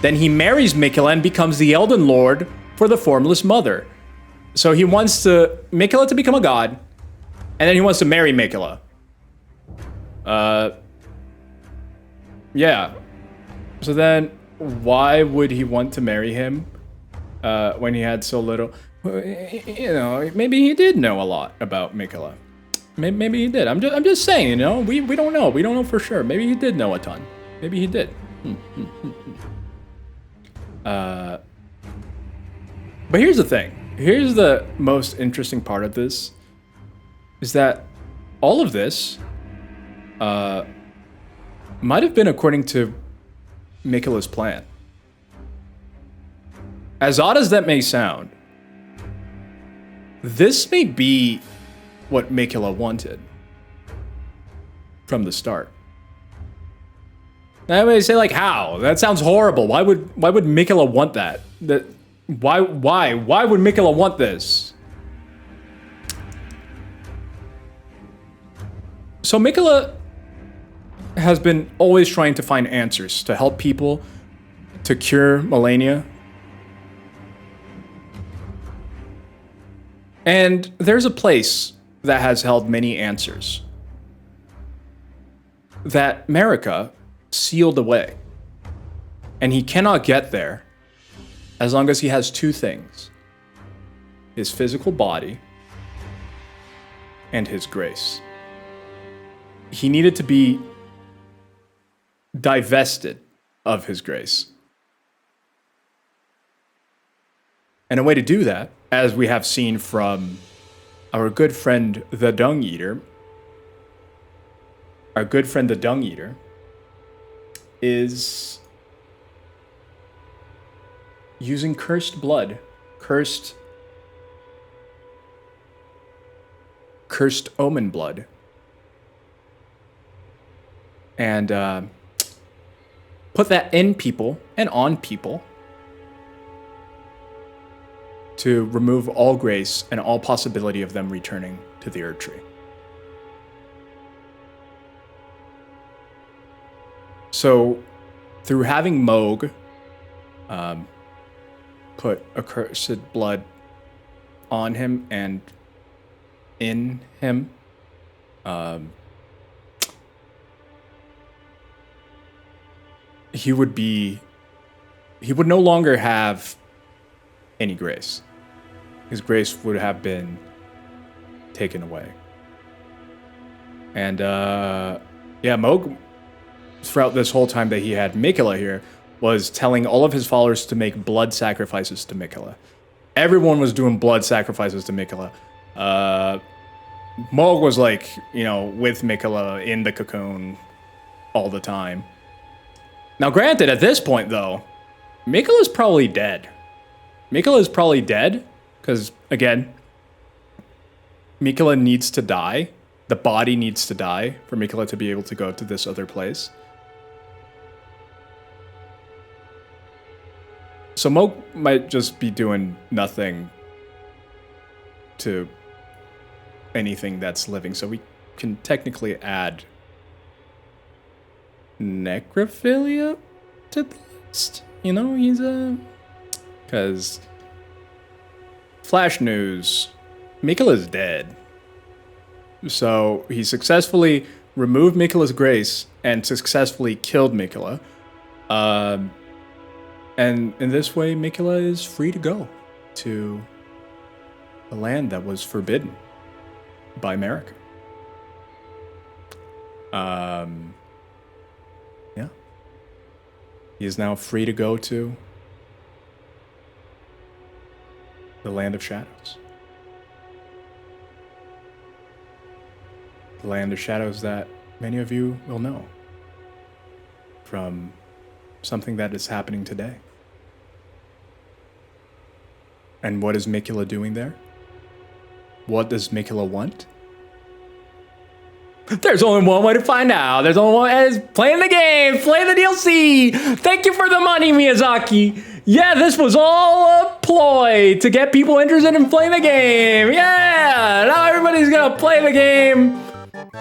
Then he marries Miquella and becomes the Elden Lord for the Formless Mother. So he wants Miquella to become a god. And then he wants to marry Miquella. Yeah. So then, why would he want to marry him when he had so little? You know, maybe he did know a lot about Miquella. Maybe he did. I'm just saying, you know, we don't know. We don't know for sure. Maybe he did know a ton. Maybe he did. But here's the thing. Here's the most interesting part of this. Is that all of this might have been according to Miquella's plan. As odd as that may sound, this may be what Miquella wanted from the start. Now, I may say, like, how? That sounds horrible. Why would Miquella want that? Why would Miquella want this? So Miquella has been always trying to find answers to help people, to cure Malenia. And there's a place that has held many answers that Marika sealed away. And he cannot get there as long as he has two things: his physical body and his grace. He needed to be divested of his grace. And a way to do that, as we have seen from our good friend the Dung Eater, is using cursed blood, cursed omen blood, and put that in people and on people to remove all grace and all possibility of them returning to the Earth Tree. So, through having Moog put accursed blood on him and in him, he would no longer have any grace. His grace would have been taken away. And Moog, throughout this whole time that he had Miquella here, was telling all of his followers to make blood sacrifices to Miquella. Everyone was doing blood sacrifices to Miquella. Moog was like, with Miquella in the cocoon all the time. Now, granted, at this point, though, Miquella's probably dead. Miquella is probably dead, because, again, Miquella needs to die. The body needs to die for Miquella to be able to go to this other place. So Moog might just be doing nothing to anything that's living, so we can technically add necrophilia to the list. He's because Flash news, Miquella's dead. So he successfully removed Miquela's grace and successfully killed Miquela. And in this way, Miquela is free to go to a land that was forbidden by America. Yeah. He is now free to go to the land of shadows. The land of shadows that many of you will know from something that is happening today. And what is Miquela doing there? What does Miquela want? There's only one way to find out. There's only one, and it's playing the game, play the DLC. Thank you for the money, Miyazaki. Yeah, this was all a ploy to get people interested in playing the game. Yeah, now everybody's gonna play the game.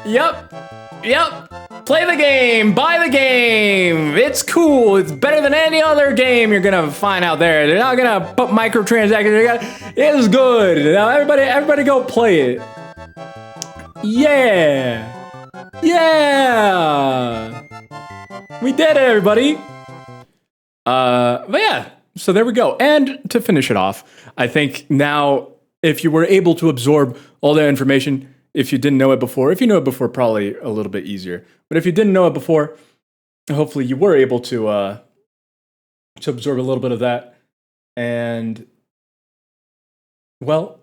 Yep. Play the game, buy the game. It's cool. It's better than any other game you're gonna find out there. They're not gonna put microtransactions. It's good. Now everybody go play it. Yeah. We did it, everybody. But yeah, so there we go. And to finish it off, I think now if you were able to absorb all that information, if you didn't know it before, if you knew it before, probably a little bit easier. But if you didn't know it before, hopefully you were able to absorb a little bit of that. And, well,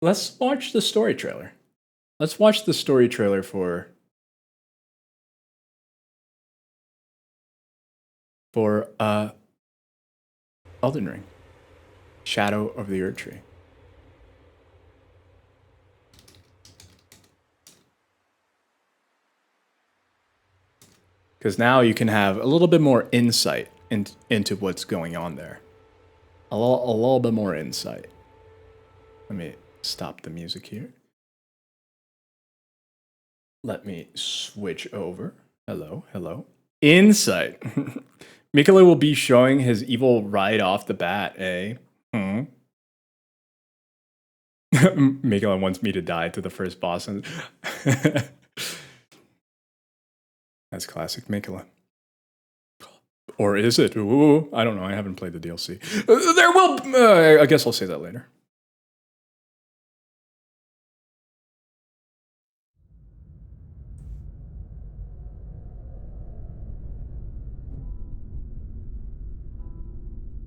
let's watch the story trailer. Let's watch the story trailer for Elden Ring, Shadow of the Erd Tree. Because now you can have a little bit more insight into what's going on there. A little bit more insight. Let me stop the music here. Let me switch over. Hello. Insight. Miquela will be showing his evil right off the bat, eh? Miquela wants me to die to the first boss. That's classic Miquela. Or is it? Ooh, I don't know. I haven't played the DLC. There will... I guess I'll say that later.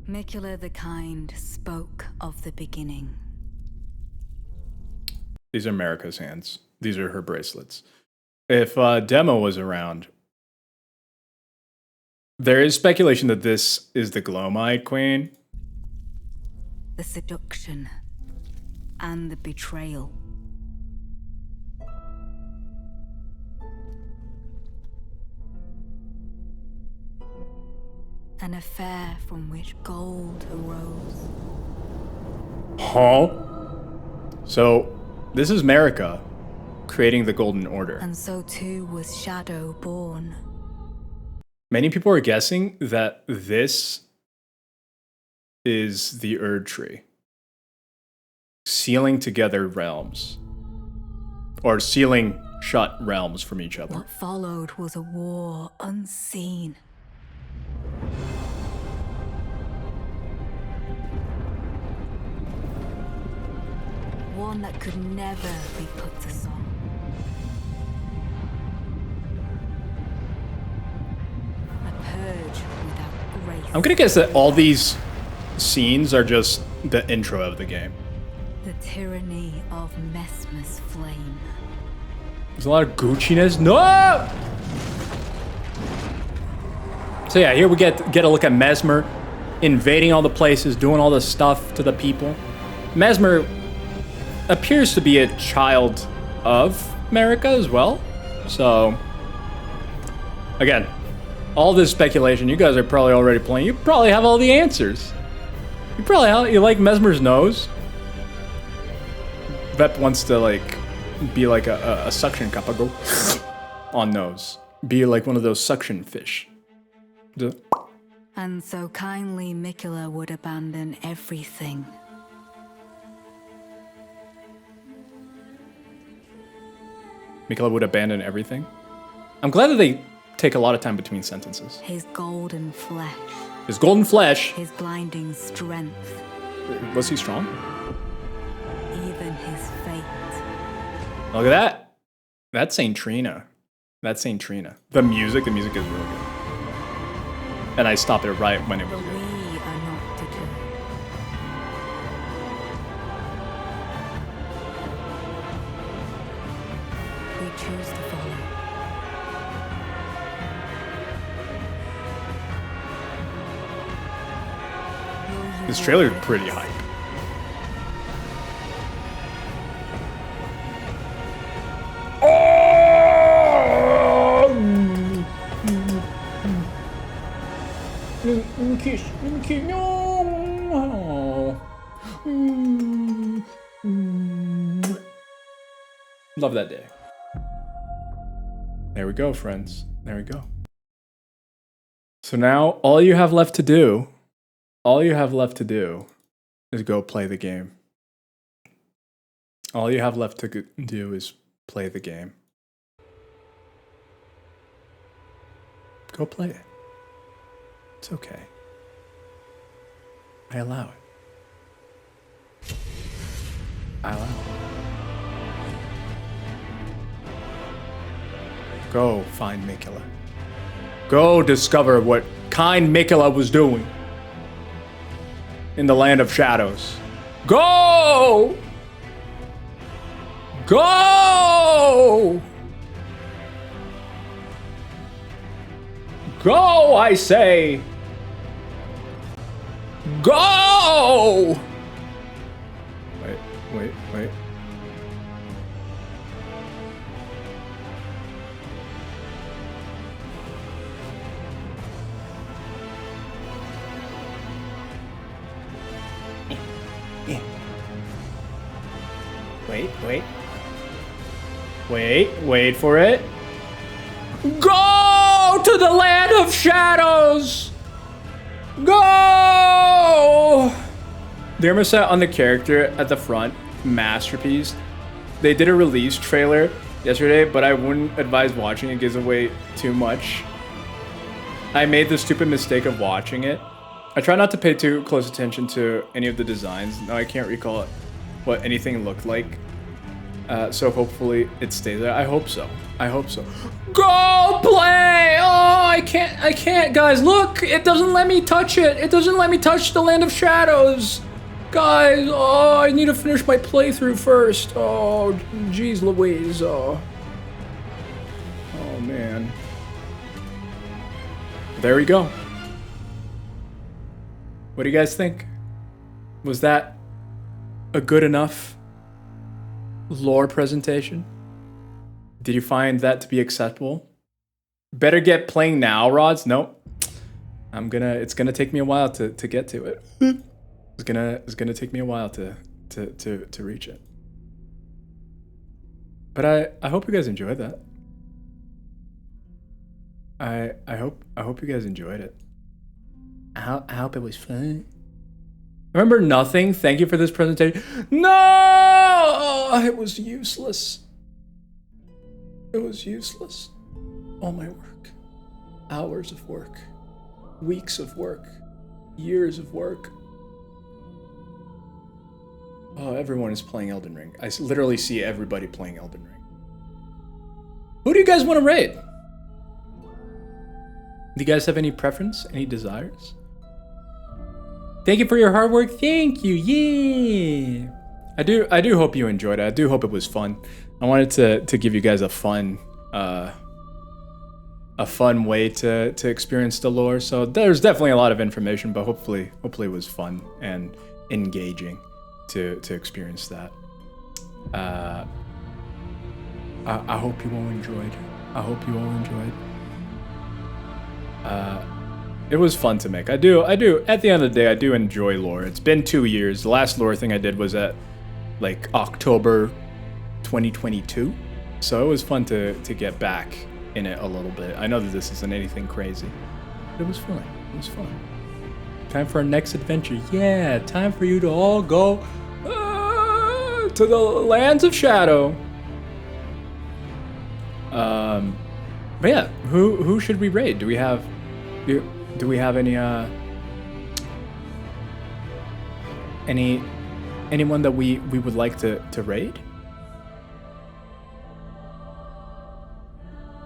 Miquela the Kind spoke of the beginning. These are Marika's hands. These are her bracelets. If Demo was around, there is speculation that this is the Glowmite Queen. The seduction and the betrayal. An affair from which gold arose. Huh? So, this is Marika creating the Golden Order. And so too was Shadow born. Many people are guessing that this is the Erd Tree, sealing together realms, or sealing shut realms from each other. What followed was a war unseen. One that could never be put to song. A purge without grace. I'm gonna guess that all these scenes are just the intro of the game. The tyranny of Mesmer's flame. There's a lot of Gucci-ness. No! So yeah, here we get a look at Mesmer invading all the places, doing all the stuff to the people. Mesmer appears to be a child of Marika as well. So, again, all this speculation, you guys are probably already playing. You probably have all the answers. You like Mesmer's nose. Vep wants to like be like a suction cup. I go on nose. Be like one of those suction fish. And so kindly Miquela would abandon everything. Mikela would abandon everything. I'm glad that they take a lot of time between sentences. His golden flesh. His golden flesh. His blinding strength. Was he strong? Even his fate. Look at that. That's Saint Trina. That's Saint Trina. The music is really good. And I stopped it right when it was But good. we are not deterred. We choose to follow. Will you This trailer is walk with pretty us? hype. Love that day. There we go, friends. There we go. So now all you have left to do is go play the game. All you have left to do is play the game. Go play it. It's okay. I allow it. I allow it. Go find Mikela. Go discover what kind Mikela was doing in the land of shadows. Go! Go! Go, I say! Go! Wait. Wait for it. Go to the land of shadows! Go! The armor set on the character at the front, masterpiece. They did a release trailer yesterday, but I wouldn't advise watching it. It gives away too much. I made the stupid mistake of watching it. I try not to pay too close attention to any of the designs. Now I can't recall what anything looked like. So hopefully it stays there. I hope so. Go play! Oh, I can't, guys. Look, it doesn't let me touch it. It doesn't let me touch the Land of Shadows. Guys, oh, I need to finish my playthrough first. Oh, geez Louise. Oh man. There we go. What do you guys think? Was that a good enough lore presentation? Did you find that to be acceptable? Better get playing now, Rods. Nope. It's gonna take me a while to get to it. It's gonna take me a while to reach it. But I hope you guys enjoyed that. I hope you guys enjoyed it. I hope it was fun. Remember nothing. Thank you for this presentation. No, it was useless. It was useless. All my work, hours of work, weeks of work, years of work. Oh, everyone is playing Elden Ring. I literally see everybody playing Elden Ring. Who do you guys want to raid? Do you guys have any preference, any desires? Thank you for your hard work. Thank you. Yeah. I do hope you enjoyed it. I do hope it was fun. I wanted to give you guys a fun way to experience the lore. So there's definitely a lot of information, but hopefully it was fun and engaging to experience that. I hope you all enjoyed. It was fun to make. I do. At the end of the day, I do enjoy lore. It's been 2 years. The last lore thing I did was at like October 2022. So it was fun to get back in it a little bit. I know that this isn't anything crazy, but it was fun. Time for our next adventure. Yeah, time for you to all go to the lands of shadow. But yeah, who should we raid? Do we have anyone that we would like to raid?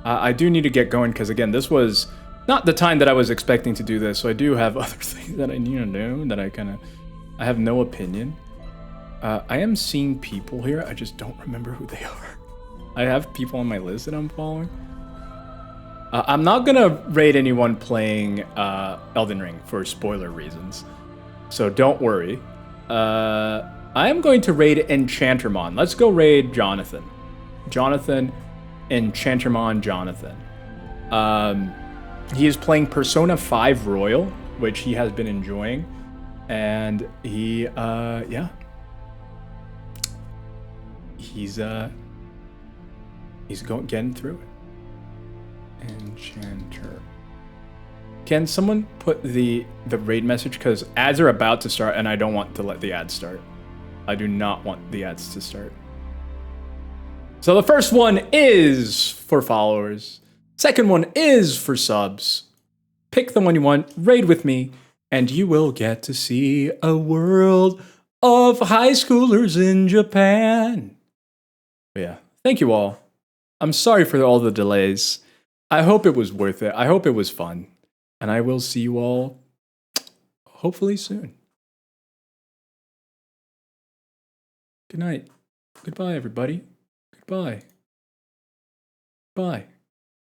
I do need to get going because again, this was not the time that I was expecting to do this, so I do have other things that I need to do that I have no opinion. I am seeing people here, I just don't remember who they are. I have people on my list that I'm following. I'm not gonna raid anyone playing Elden Ring for spoiler reasons, so don't worry. I am going to raid Enchantermon. Let's go raid Jonathan. Enchantermon Jonathan. He is playing Persona 5 Royal, which he has been enjoying, and he, yeah. He's getting through it. Enchanter. Can someone put the raid message? Because ads are about to start, and I don't want to let the ads start. I do not want the ads to start. So the first one is for followers. Second one is for subs. Pick the one you want, raid with me, and you will get to see a world of high schoolers in Japan. But yeah, thank you all. I'm sorry for all the delays. I hope it was worth it. I hope it was fun. And I will see you all hopefully soon. Good night. Goodbye, everybody. Goodbye. Bye.